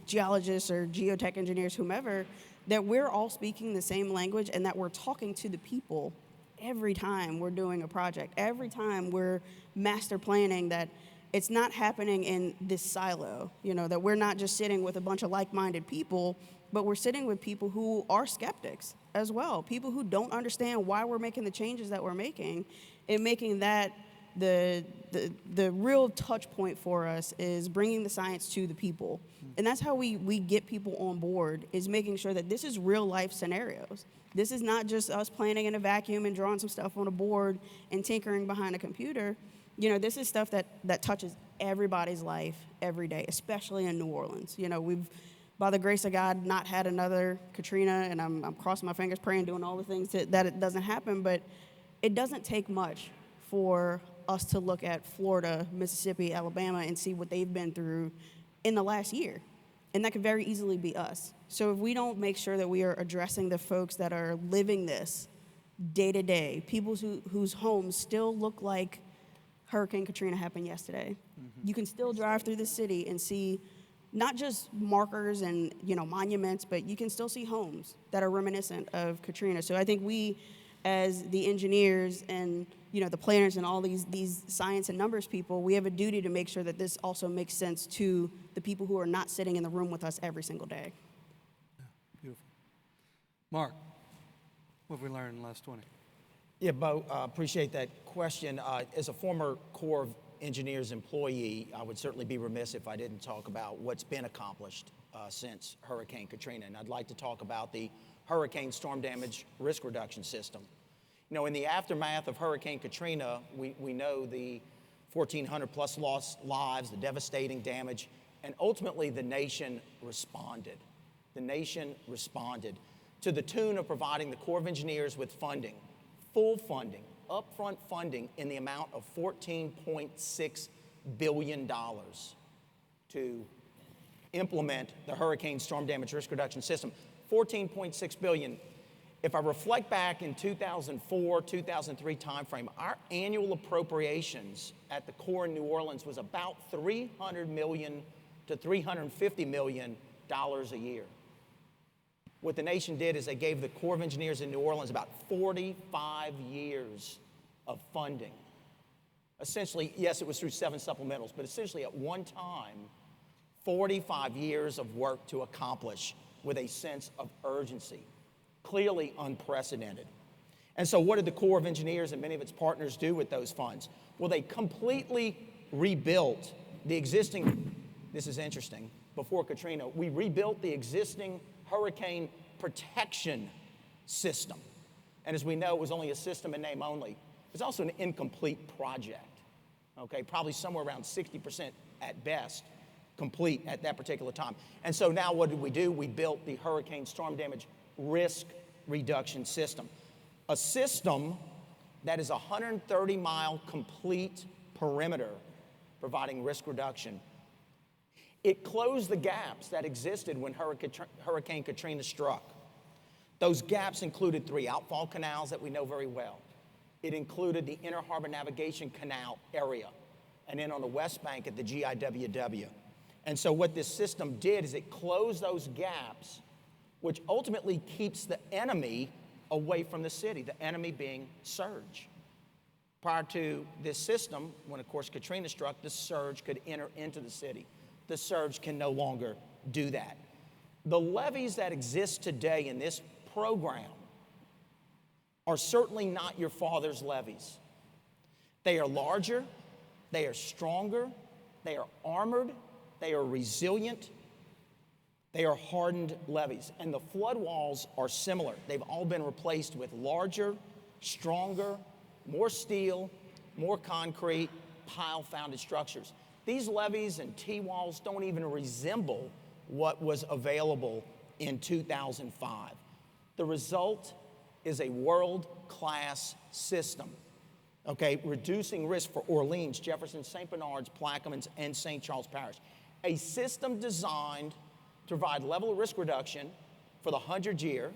geologists or geotech engineers, whomever, that we're all speaking the same language and that we're talking to the people every time we're doing a project, every time we're master planning, that it's not happening in this silo, that we're not just sitting with a bunch of like-minded people, but we're sitting with people who are skeptics as well, people who don't understand why we're making the changes that we're making, and making that the real touch point for us is bringing the science to the people. And that's how we get people on board, is making sure that this is real life scenarios. This is not just us planning in a vacuum and drawing some stuff on a board and tinkering behind a computer. This is stuff that touches everybody's life every day, especially in New Orleans. We've, by the grace of God, not had another Katrina, and I'm crossing my fingers, praying, doing all the things that it doesn't happen, but it doesn't take much for us to look at Florida, Mississippi, Alabama, and see what they've been through in the last year. And that could very easily be us. So if we don't make sure that we are addressing the folks that are living this day to day, people whose homes still look like Hurricane Katrina happened yesterday. Mm-hmm. You can still drive through the city and see not just markers and monuments, but you can still see homes that are reminiscent of Katrina. So I think we, as the engineers and the planners and all these science and numbers people, we have a duty to make sure that this also makes sense to the people who are not sitting in the room with us every single day. Yeah, beautiful. Mark, what have we learned in the last 20? Yeah, Bo, appreciate that question. As a former Corps of Engineers employee, I would certainly be remiss if I didn't talk about what's been accomplished since Hurricane Katrina. And I'd like to talk about the Hurricane Storm Damage Risk Reduction System. In the aftermath of Hurricane Katrina, we know the 1,400 plus lost lives, the devastating damage, and ultimately the nation responded. The nation responded to the tune of providing the Corps of Engineers with funding, full funding, upfront funding in the amount of $14.6 billion to implement the Hurricane Storm Damage Risk Reduction System. $14.6 billion. If I reflect back in 2004, 2003 timeframe, our annual appropriations at the Corps in New Orleans was about $300 million to $350 million a year. What the nation did is they gave the Corps of Engineers in New Orleans about 45 years of funding. Essentially, yes, it was through 7 supplementals, but essentially at one time, 45 years of work to accomplish with a sense of urgency. Clearly unprecedented. And so what did the Corps of Engineers and many of its partners do with those funds? Well, they completely rebuilt the existing, this is interesting, before Katrina, we rebuilt the existing hurricane protection system. And as we know, it was only a system in name only. It was also an incomplete project, okay? Probably somewhere around 60% at best complete at that particular time. And so now what did we do? We built the Hurricane Storm Damage Risk Reduction System, a system that is a 130-mile complete perimeter providing risk reduction. It closed the gaps that existed when Hurricane Katrina struck. Those gaps included 3 outfall canals that we know very well. It included the Inner Harbor Navigation Canal area, and then on the West Bank at the GIWW. And so what this system did is it closed those gaps, which ultimately keeps the enemy away from the city, the enemy being surge. Prior to this system, when of course Katrina struck, the surge could enter into the city. The surge can no longer do that. The levees that exist today in this program are certainly not your father's levees. They are larger, they are stronger, They are armored, they are resilient, they are hardened levees. And the flood walls are similar. They've all been replaced with larger, stronger, more steel, more concrete, pile-founded structures. These levees and T-walls don't even resemble what was available in 2005. The result is a world-class system, okay, reducing risk for Orleans, Jefferson, St. Bernards, Plaquemines, and St. Charles Parish. A system designed to provide level of risk reduction for the 100-year,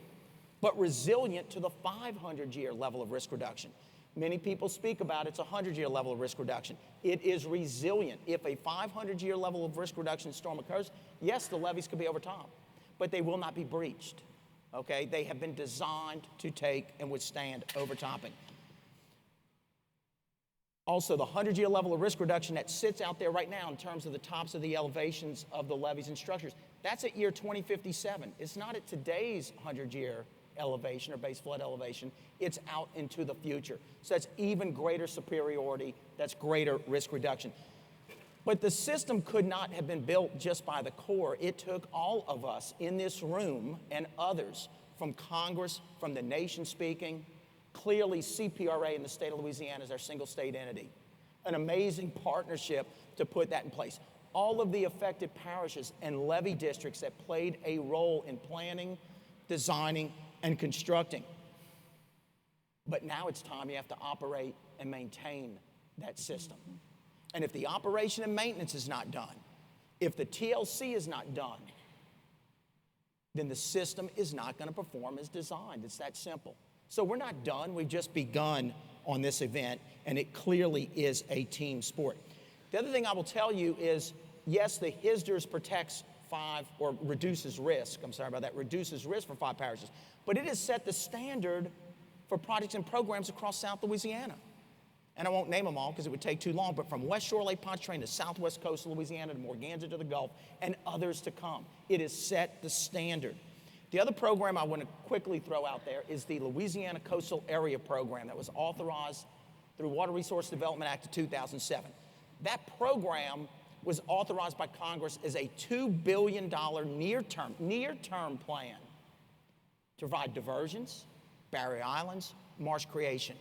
but resilient to the 500-year level of risk reduction. Many people speak about it's a 100-year level of risk reduction. It is resilient. If a 500-year level of risk reduction storm occurs, yes, the levees could be over top, but they will not be breached, okay? They have been designed to take and withstand overtopping. Also, the 100-year level of risk reduction that sits out there right now in terms of the tops of the elevations of the levees and structures, that's at year 2057. It's not at today's 100-year elevation or base flood elevation. It's out into the future. So that's even greater superiority, that's greater risk reduction. But the system could not have been built just by the Corps. It took all of us in this room and others from Congress, from the nation speaking. Clearly, CPRA in the state of Louisiana is our single state entity. An amazing partnership to put that in place. All of the affected parishes and levee districts that played a role in planning, designing, and constructing. But now it's time you have to operate and maintain that system. And if the operation and maintenance is not done, if the TLC is not done, then the system is not going to perform as designed. It's that simple. So we're not done. We've just begun on this event, and it clearly is a team sport. The other thing I will tell you is, yes, the HSDRS protects reduces risk for 5 parishes, but it has set the standard for projects and programs across South Louisiana. And I won't name them all because it would take too long, but from West Shore Lake Pontchartrain to Southwest Coast of Louisiana to Morganza to the Gulf and others to come. It has set the standard. The other program I want to quickly throw out there is the Louisiana Coastal Area Program that was authorized through Water Resource Development Act of 2007. That program was authorized by Congress as a $2 billion near-term plan to provide diversions, barrier islands, marsh creation.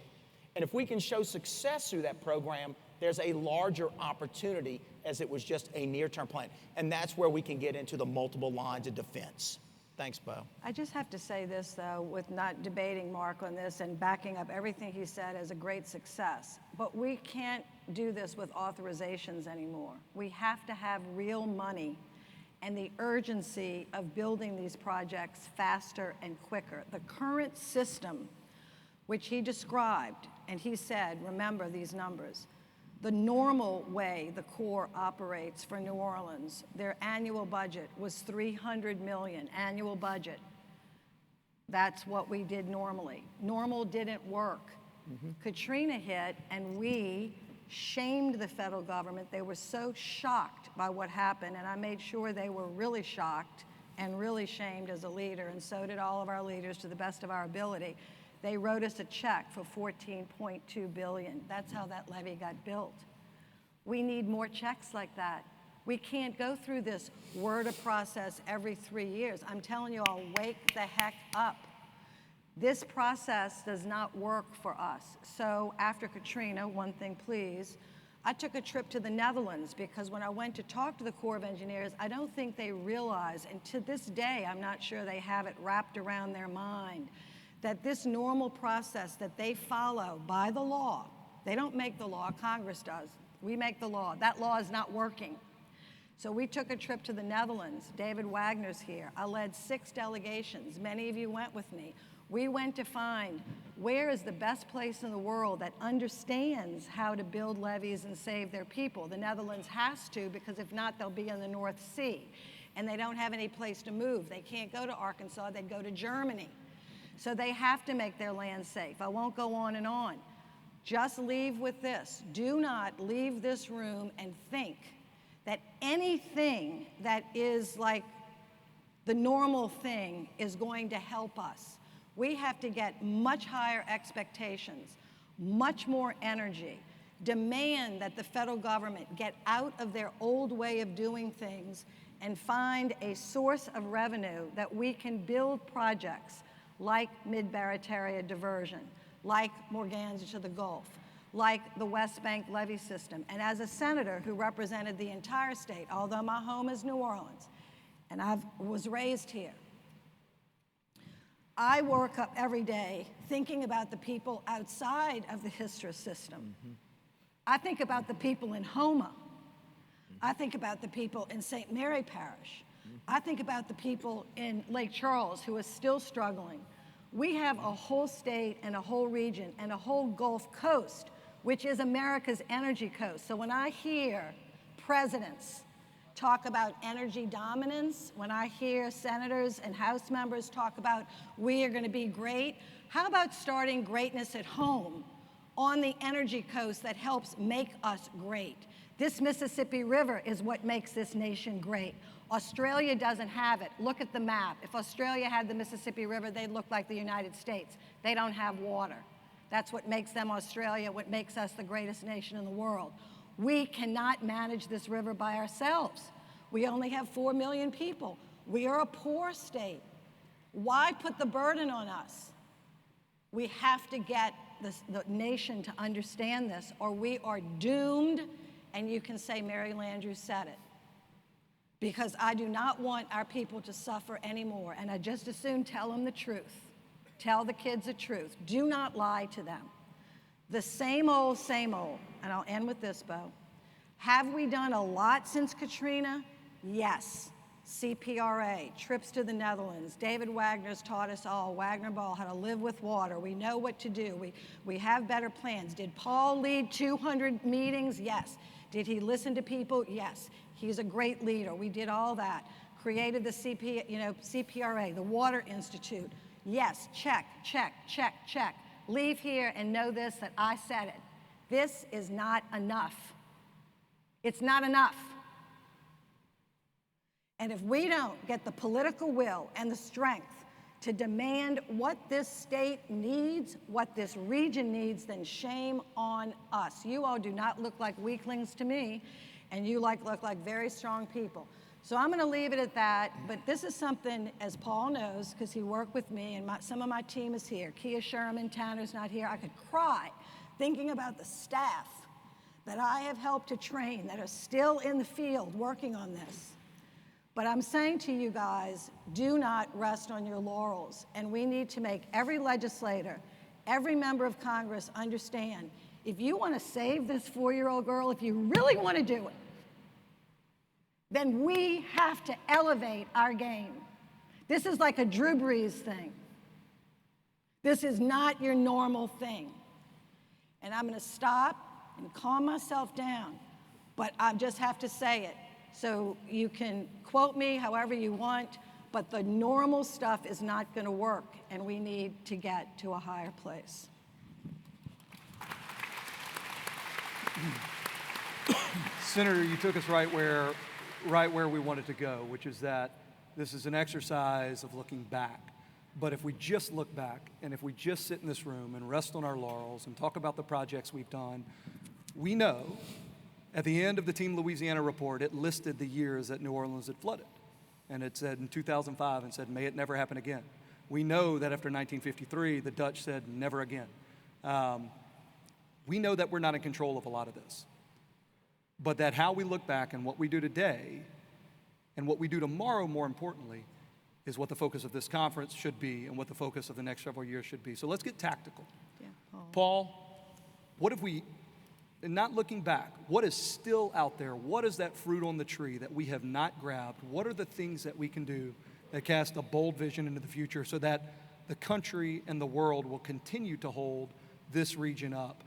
And if we can show success through that program, there's a larger opportunity as it was just a near-term plan. And that's where we can get into the multiple lines of defense. Thanks, Bo. I just have to say this, though, with not debating Mark on this and backing up everything he said as a great success. But we can't do this with authorizations anymore. We have to have real money and the urgency of building these projects faster and quicker. The current system, which he described, and he said, remember these numbers, the normal way the Corps operates for New Orleans, their annual budget was $300 million, annual budget. That's what we did normally. Normal didn't work. Katrina hit, and we shamed the federal government. They were so shocked by what happened, and I made sure they were really shocked and really shamed as a leader, and so did all of our leaders to the best of our ability. They wrote us a check for $14.2 billion. That's how that levee got built. We need more checks like that. We can't go through this WRDA process every 3 years. I'm telling you, I'll wake the heck up. This process does not work for us. So after Katrina, one thing please, I took a trip to the Netherlands because when I went to talk to the Corps of Engineers, I don't think they realize, and to this day, I'm not sure they have it wrapped around their mind, that this normal process that they follow by the law, they don't make the law, Congress does. We make the law. That law is not working. So we took a trip to the Netherlands. David Wagner's here. I led 6 delegations. Many of you went with me. We went to find where is the best place in the world that understands how to build levees and save their people. The Netherlands has to, because if not, they'll be in the North Sea. And they don't have any place to move. They can't go to Arkansas. They'd go to Germany. So they have to make their land safe. I won't go on and on. Just leave with this. Do not leave this room and think that anything that is like the normal thing is going to help us. We have to get much higher expectations, much more energy, demand that the federal government get out of their old way of doing things and find a source of revenue that we can build projects like Mid-Barataria diversion, like Morganza to the Gulf, like the West Bank levee system. And as a senator who represented the entire state, although my home is New Orleans, and I was raised here, I work up every day thinking about the people outside of the HISTRA system. I think about the people in Houma. I think about the people in St. Mary Parish. I think about the people in Lake Charles who are still struggling. We have a whole state and a whole region and a whole Gulf Coast, which is America's energy coast. So when I hear presidents talk about energy dominance, when I hear senators and House members talk about we are going to be great, how about starting greatness at home on the energy coast that helps make us great? This Mississippi River is what makes this nation great. Australia doesn't have it. Look at the map. If Australia had the Mississippi River, they'd look like the United States. They don't have water. That's what makes them Australia, what makes us the greatest nation in the world. We cannot manage this river by ourselves. We only have 4 million people. We are a poor state. Why put the burden on us? We have to get the nation to understand this, or we are doomed. And you can say Mary Landrieu said it. Because I do not want our people to suffer anymore, and I just as soon tell them the truth. Tell the kids the truth. Do not lie to them. The same old, and I'll end with this, Bo. Have we done a lot since Katrina? Yes. CPRA, trips to the Netherlands. David Wagner's taught us all, Wagner Ball, how to live with water. We know what to do. We have better plans. Did Paul lead 200 meetings? Yes. Did he listen to people? Yes. He's a great leader. We did all that. Created the CPRA, the Water Institute. Yes, check, check, check, check. Leave here and know this, that I said it. This is not enough. It's not enough. And if we don't get the political will and the strength to demand what this state needs, what this region needs, then shame on us. You all do not look like weaklings to me, and you look like very strong people. So I'm gonna leave it at that, but this is something, as Paul knows, because he worked with me, and some of my team is here. Kia Sherman, Tanner's not here. I could cry thinking about the staff that I have helped to train that are still in the field working on this. But I'm saying to you guys, do not rest on your laurels. And we need to make every legislator, every member of Congress understand, if you want to save this 4-year-old girl, if you really want to do it, then we have to elevate our game. This is like a Drew Brees thing. This is not your normal thing. And I'm going to stop and calm myself down, but I just have to say it. So you can quote me however you want, but the normal stuff is not going to work, and we need to get to a higher place. Senator, you took us right where we wanted to go, which is that this is an exercise of looking back. But if we just look back, and if we just sit in this room and rest on our laurels and talk about the projects we've done, we know at the end of the Team Louisiana report, it listed the years that New Orleans had flooded. And it said in 2005, and said, may it never happen again. We know that after 1953, the Dutch said, never again. We know that we're not in control of a lot of this. But that how we look back and what we do today, and what we do tomorrow, more importantly, is what the focus of this conference should be and what the focus of the next several years should be. So let's get tactical. Yeah, Paul, what have we, and not looking back, what is still out there? What is that fruit on the tree that we have not grabbed? What are the things that we can do that cast a bold vision into the future so that the country and the world will continue to hold this region up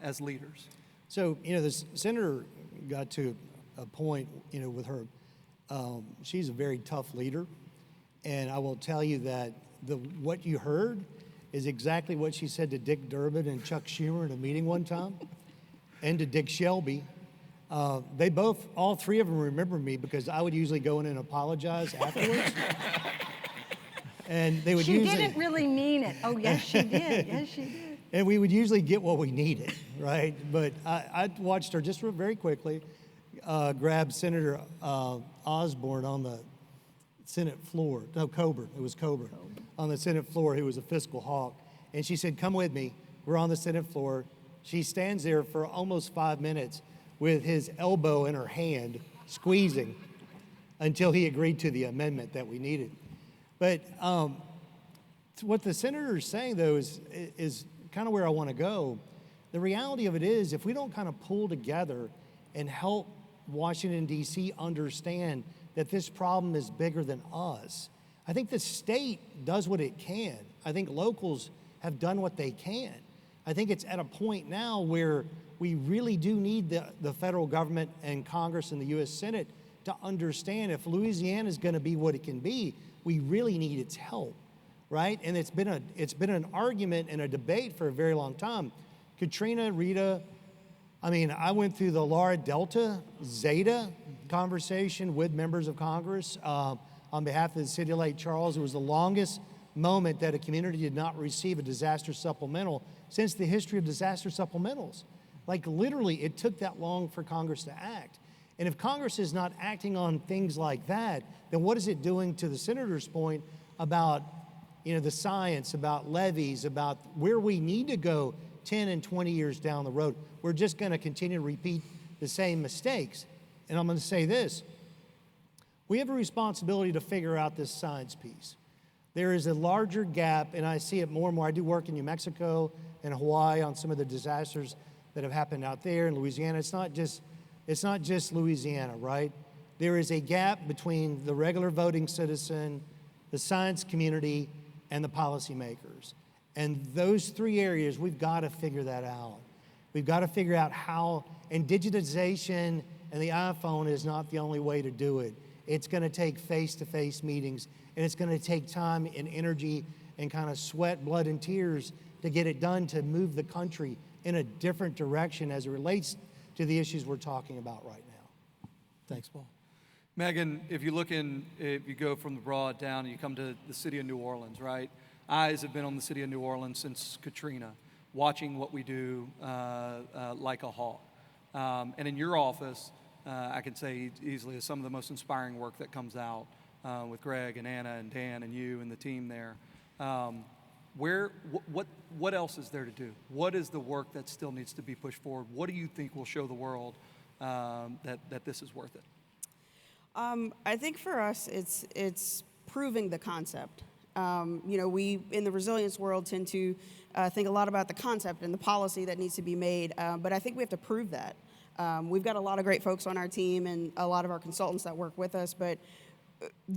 as leaders? So, this senator got to a point, with her, she's a very tough leader. And I will tell you that what you heard is exactly what she said to Dick Durbin and Chuck Schumer in a meeting one time, and to Dick Shelby. They both, all three of them remember me because I would usually go in and apologize afterwards. And they would She didn't really mean it. Oh, yes, she did. Yes, she did. and we would usually get what we needed, right? But I watched her just very quickly grab Senator Osborne on the Senate floor. No, Coburn. It was Coburn. On the Senate floor, who was a fiscal hawk. And she said, come with me. We're on the Senate floor. She stands there for almost 5 minutes with his elbow in her hand, squeezing until he agreed to the amendment that we needed. But what the senator is saying, though, is kind of where I want to go. The reality of it is, if we don't kind of pull together and help Washington, D.C. understand that this problem is bigger than us, I think the state does what it can. I think locals have done what they can. I think it's at a point now where we really do need the federal government and Congress and the U.S. Senate to understand if Louisiana is going to be what it can be, we really need its help, right? And it's been an argument and a debate for a very long time. Katrina, Rita, I went through the Laura Delta Zeta conversation with members of Congress on behalf of the city of Lake Charles. It was the longest moment that a community did not receive a disaster supplemental since the history of disaster supplementals. Like literally, it took that long for Congress to act. And if Congress is not acting on things like that, then what is it doing, to the senator's point, about the science, about levees, about where we need to go 10 and 20 years down the road? We're just going to continue to repeat the same mistakes. And I'm going to say this. We have a responsibility to figure out this science piece. There is a larger gap, and I see it more and more. I do work in New Mexico and Hawaii on some of the disasters that have happened out there in Louisiana. It's not just Louisiana, right? There is a gap between the regular voting citizen, the science community, and the policymakers. And those three areas, we've got to figure that out. We've got to figure out how, and digitization and the iPhone is not the only way to do it. It's going to take face-to-face meetings, and it's going to take time and energy and kind of sweat, blood, and tears to get it done, to move the country in a different direction as it relates to the issues we're talking about right now. Thanks, Paul. Megan, if you go from the Broad down and you come to the city of New Orleans, right? Eyes have been on the city of New Orleans since Katrina, watching what we do like a hawk. And in your office, I can say easily is some of the most inspiring work that comes out with Greg and Anna and Dan and you and the team there. What else is there to do? What is the work that still needs to be pushed forward? What do you think will show the world that this is worth it? I think for us, it's proving the concept. We in the resilience world tend to think a lot about the concept and the policy that needs to be made, but I think we have to prove that. We've got a lot of great folks on our team and a lot of our consultants that work with us, but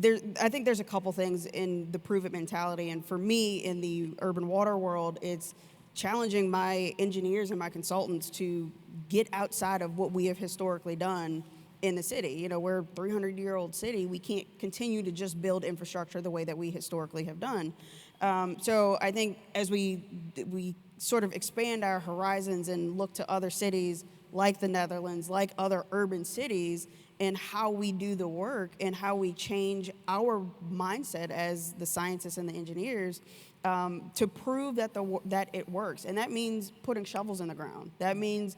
I think there's a couple things in the prove it mentality. And for me, in the urban water world, it's challenging my engineers and my consultants to get outside of what we have historically done in the city. We're a 300-year-old city. We can't continue to just build infrastructure the way that we historically have done. So I think as we sort of expand our horizons and look to other cities like the Netherlands, like other urban cities, and how we do the work and how we change our mindset as the scientists and the engineers to prove that that it works. And that means putting shovels in the ground. That means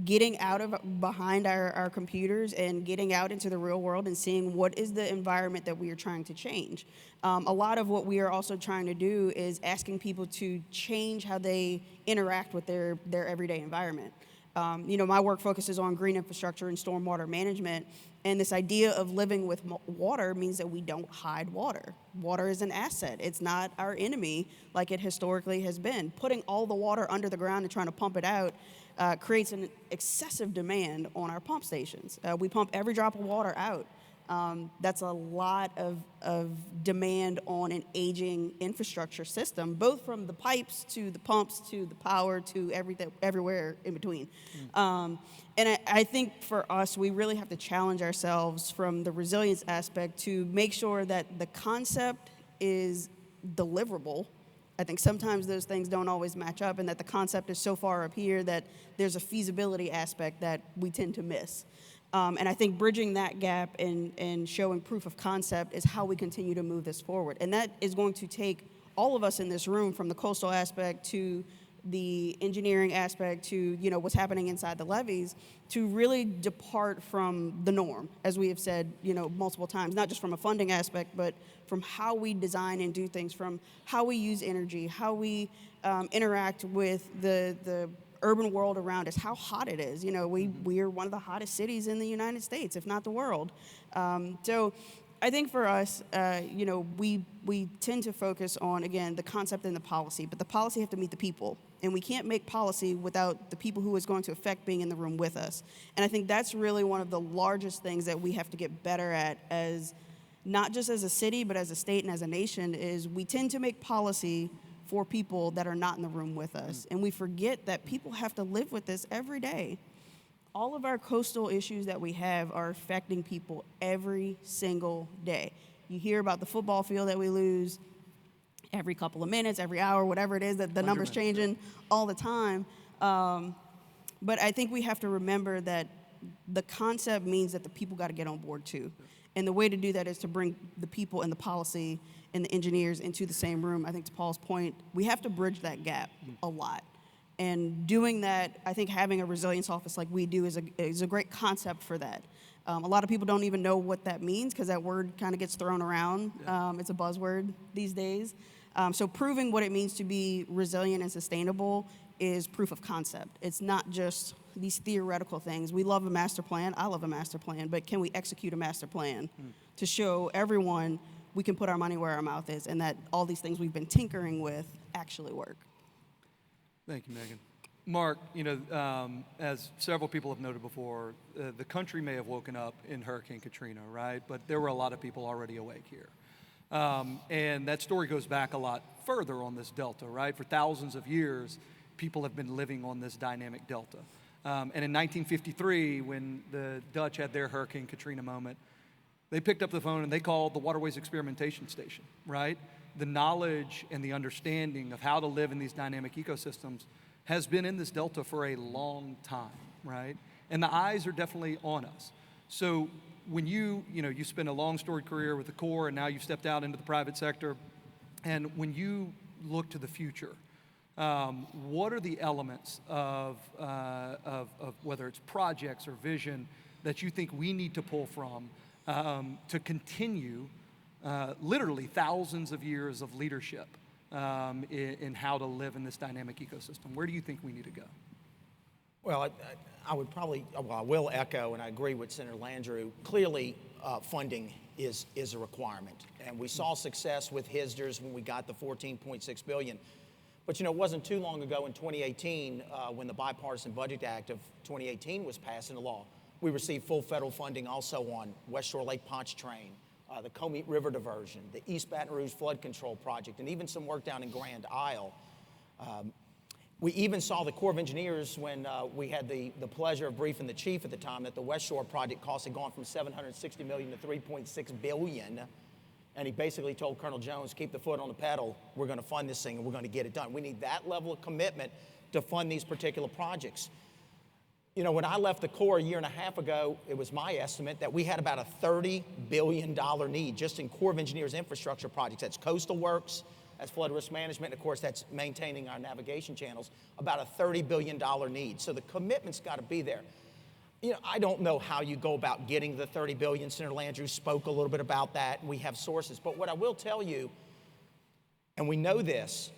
getting out of behind our computers and getting out into the real world and seeing what is the environment that we are trying to change. A lot of what we are also trying to do is asking people to change how they interact with their everyday environment. My work focuses on green infrastructure and stormwater management, and this idea of living with water means that we don't hide water. Water is an asset. It's not our enemy like it historically has been. Putting all the water under the ground and trying to pump it out creates an excessive demand on our pump stations. We pump every drop of water out. That's a lot of demand on an aging infrastructure system, both from the pipes to the pumps to the power to everywhere in between. And I think for us, we really have to challenge ourselves from the resilience aspect to make sure that the concept is deliverable. I think sometimes those things don't always match up, and that the concept is so far up here that there's a feasibility aspect that we tend to miss. And I think bridging that gap and showing proof of concept is how we continue to move this forward. And that is going to take all of us in this room, from the coastal aspect to the engineering aspect to, what's happening inside the levees, to really depart from the norm, as we have said, multiple times, not just from a funding aspect, but from how we design and do things, from how we use energy, how we interact with the urban world around us, how hot it is. We are one of the hottest cities in the United States, if not the world. So I think for us, we tend to focus on, again, the concept and the policy, but the policy have to meet the people. And we can't make policy without the people who it's going to affect being in the room with us. And I think that's really one of the largest things that we have to get better at, as not just as a city, but as a state and as a nation, is we tend to make policy for people that are not in the room with us. And we forget that people have to live with this every day. All of our coastal issues that we have are affecting people every single day. You hear about the football field that we lose every couple of minutes, every hour, whatever it is, that the number's changing all the time. But I think we have to remember that the concept means that the people got to get on board too. And the way to do that is to bring the people and the policy and the engineers into the same room. I think to Paul's point, we have to bridge that gap a lot. And doing that, I think having a resilience office like we do is a great concept for that. A lot of people don't even know what that means, because that word kind of gets thrown around. It's a buzzword these days. So proving what it means to be resilient and sustainable is proof of concept. It's not just these theoretical things. We love a master plan. I love a master plan. But can we execute a master plan to show everyone we can put our money where our mouth is, and that all these things we've been tinkering with actually work? Thank you, Megan. Mark, as several people have noted before, the country may have woken up in Hurricane Katrina, right? But there were a lot of people already awake here. And that story goes back a lot further on this delta, right? For thousands of years, people have been living on this dynamic delta. And in 1953, when the Dutch had their Hurricane Katrina moment, they picked up the phone and they called the Waterways Experimentation Station, right? The knowledge and the understanding of how to live in these dynamic ecosystems has been in this delta for a long time, right? And the eyes are definitely on us. So when you spent a long storied career with the Corps, and now you've stepped out into the private sector, and when you look to the future, what are the elements of whether it's projects or vision that you think we need to pull from to continue literally thousands of years of leadership in how to live in this dynamic ecosystem? Where do you think we need to go? Well, I will echo, and I agree with Senator Landrieu. Clearly, funding is a requirement. And we saw success with HSDRs when we got the $14.6 billion. But it wasn't too long ago in 2018 when the Bipartisan Budget Act of 2018 was passed into law. We received full federal funding also on West Shore Lake Pontchartrain, the Comeet River Diversion, the East Baton Rouge Flood Control Project, and even some work down in Grand Isle. We even saw the Corps of Engineers when we had the pleasure of briefing the chief at the time that the West Shore project cost had gone from $760 million to $3.6 billion. And he basically told Colonel Jones, keep the foot on the pedal. We're going to fund this thing and we're going to get it done. We need that level of commitment to fund these particular projects. When I left the Corps a year and a half ago, it was my estimate that we had about a $30 billion need just in Corps of Engineers infrastructure projects. That's coastal works, that's flood risk management, and of course that's maintaining our navigation channels, about a $30 billion need. So the commitment's got to be there. I don't know how you go about getting the $30 billion. Senator Landrieu spoke a little bit about that. We have sources. But what I will tell you, and we know this,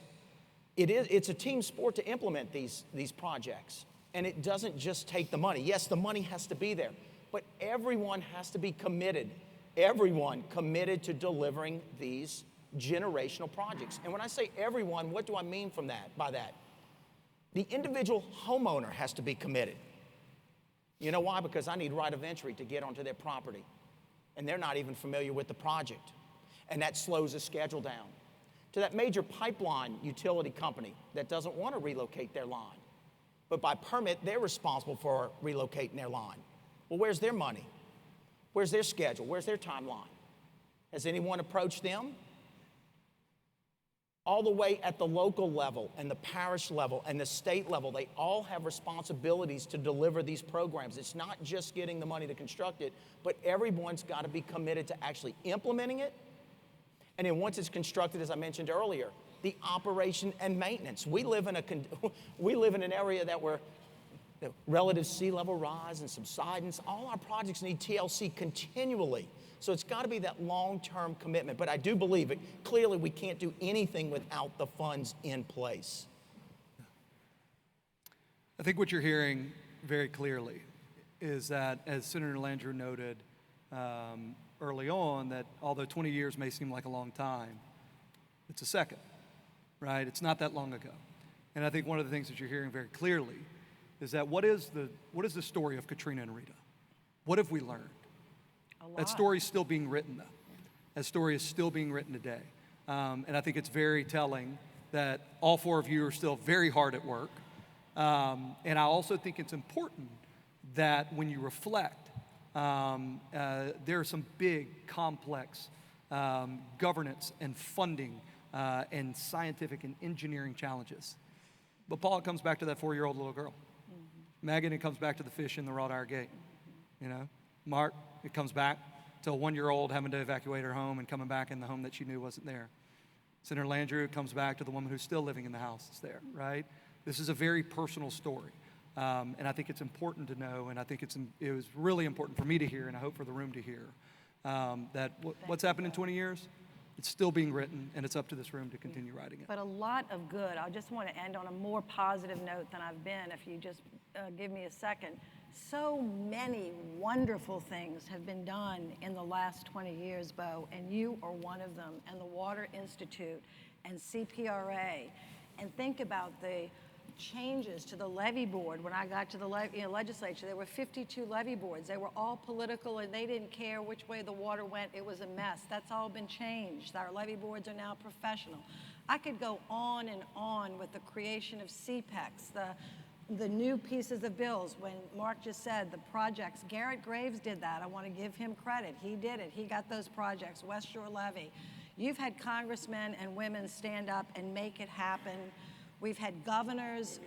it's a team sport to implement these projects. And it doesn't just take the money. Yes, the money has to be there, but everyone has to be committed. Everyone committed to delivering these generational projects. And when I say everyone, what do I mean by that? The individual homeowner has to be committed. You know why? Because I need right of entry to get onto their property. And they're not even familiar with the project. And that slows the schedule down. To that major pipeline utility company that doesn't want to relocate their line. But by permit, they're responsible for relocating their line. Well, where's their money? Where's their schedule? Where's their timeline? Has anyone approached them? All the way at the local level and the parish level and the state level, they all have responsibilities to deliver these programs. It's not just getting the money to construct it, but everyone's got to be committed to actually implementing it. And then once it's constructed, as I mentioned earlier, the operation and maintenance. We live in we live in an area that where the relative sea level rise and subsidence, all our projects need TLC continually. So it's got to be that long-term commitment. But I do believe it. Clearly, we can't do anything without the funds in place. I think what you're hearing very clearly is that, as Senator Landrieu noted early on, that although 20 years may seem like a long time, it's a second, right? It's not that long ago. And I think one of the things that you're hearing very clearly is that what is the story of Katrina and Rita? What have we learned? That story is still being written, though. That story is still being written today. And I think it's very telling that all four of you are still very hard at work. And I also think it's important that when you reflect, there are some big, complex governance and funding and scientific and engineering challenges. But Paul, it comes back to that 4-year-old little girl. Megan, it comes back to the fish in the wrought iron gate. You know, Mark, it comes back to a 1-year-old having to evacuate her home and coming back in the home that she knew wasn't there. Senator Landrieu, it comes back to the woman who's still living in the house that's there, right? This is a very personal story. And I think it's important to know, and I think it was really important for me to hear, and I hope for the room to hear, that what's happened in 20 years, it's still being written, and it's up to this room to continue writing it. But a lot of good. I just want to end on a more positive note than I've been, if you just give me a second. So many wonderful things have been done in the last 20 years, Bo, and you are one of them, and the Water Institute and CPRA. And think about the changes to the levee board. When I got to the legislature, there were 52 levee boards. They were all political, and they didn't care which way the water went. It was a mess. That's all been changed. Our levee boards are now professional. I could go on and on with the creation of CPECs, the new pieces of bills. When Mark just said the projects, Garrett Graves did that. I want to give him credit. He did it. He got those projects, West Shore Levee. You've had congressmen and women stand up and make it happen. We've had governors,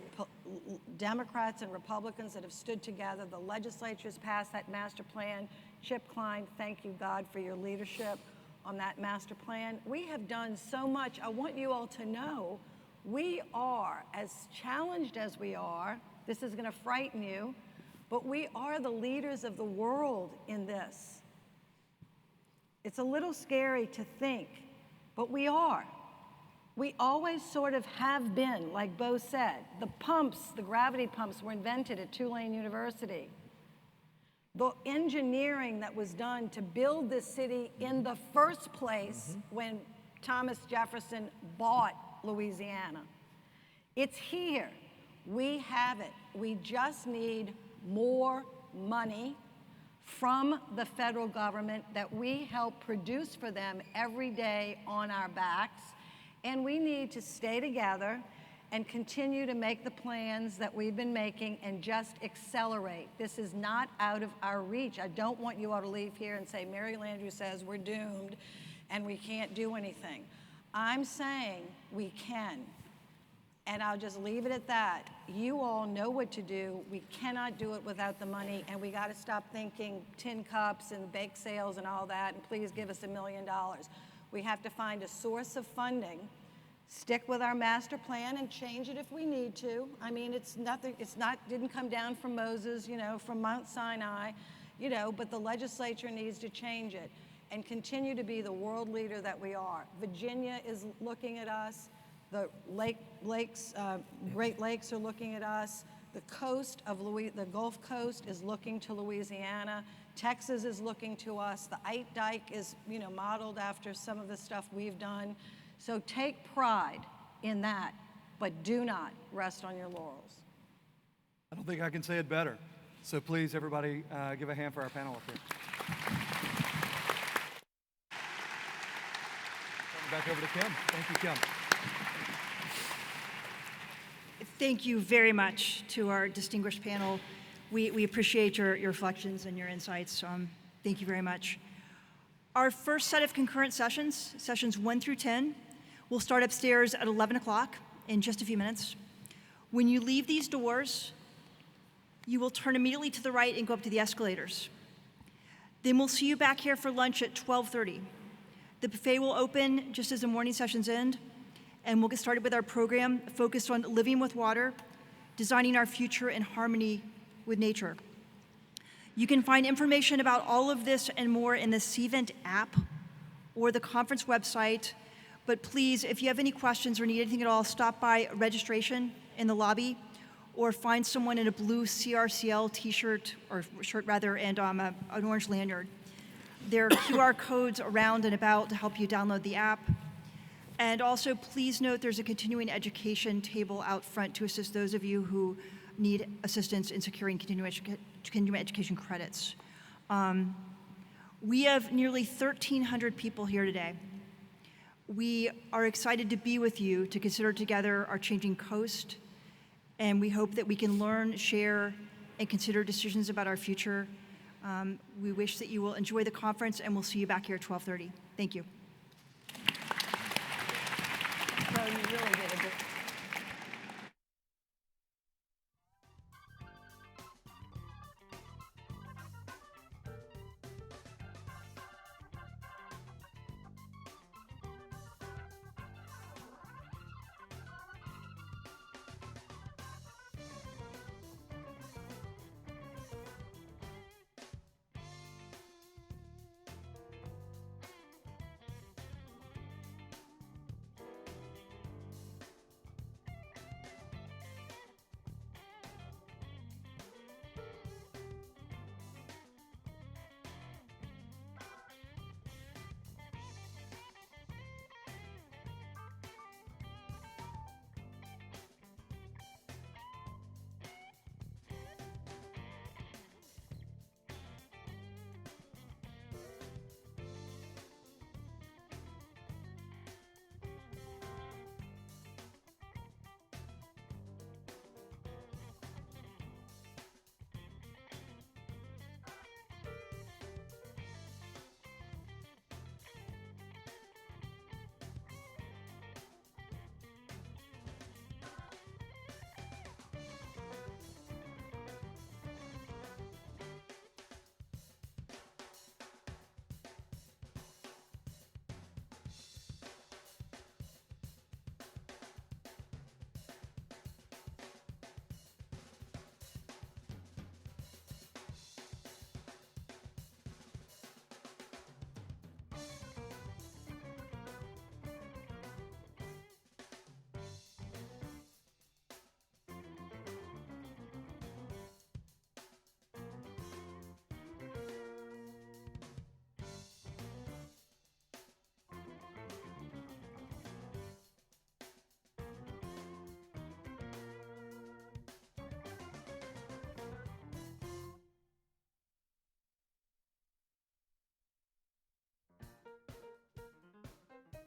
Democrats and Republicans that have stood together. The legislature's passed that master plan. Chip Klein, thank you, God, for your leadership on that master plan. We have done so much. I want you all to know we are, as challenged as we are, this is going to frighten you, but we are the leaders of the world in this. It's a little scary to think, but we are. We always sort of have been, like Bo said. The pumps, the gravity pumps, were invented at Tulane University. The engineering that was done to build this city in the first place when Thomas Jefferson bought Louisiana. It's here. We have it. We just need more money from the federal government that we help produce for them every day on our backs. And we need to stay together and continue to make the plans that we've been making and just accelerate. This is not out of our reach. I don't want you all to leave here and say, Mary Landrieu says we're doomed and we can't do anything. I'm saying we can. And I'll just leave it at that. You all know what to do. We cannot do it without the money, and we got to stop thinking tin cups and bake sales and all that, and please give us $1 million. We have to find a source of funding, stick with our master plan, and change it if we need to. I mean, didn't come down from Moses, from Mount Sinai, but the legislature needs to change it and continue to be the world leader that we are. Virginia is looking at us. The Great Lakes are looking at us. The coast of the Gulf Coast is looking to Louisiana. Texas is looking to us. The Ike Dike is, modeled after some of the stuff we've done. So take pride in that, but do not rest on your laurels. I don't think I can say it better. So please, everybody, give a hand for our panel up here. Back over to Kim. Thank you, Kim. Thank you very much to our distinguished panel. We appreciate your reflections and your insights. Thank you very much. Our first set of concurrent sessions, sessions 1 through 10, will start upstairs at 11 o'clock in just a few minutes. When you leave these doors, you will turn immediately to the right and go up to the escalators. Then we'll see you back here for lunch at 12:30. The buffet will open just as the morning sessions end, and we'll get started with our program focused on living with water, designing our future in harmony with nature. You can find information about all of this and more in the CVent app or the conference website. But please, if you have any questions or need anything at all, stop by registration in the lobby or find someone in a blue CRCL t-shirt, or shirt rather, and an orange lanyard. There are QR codes around and about to help you download the app. And also, please note there's a continuing education table out front to assist those of you who need assistance in securing continuing education credits. We have nearly 1,300 people here today. We are excited to be with you to consider together our changing coast, and we hope that we can learn, share, and consider decisions about our future. We wish that you will enjoy the conference, and we'll see you back here at 12:30. Thank you. So you really did a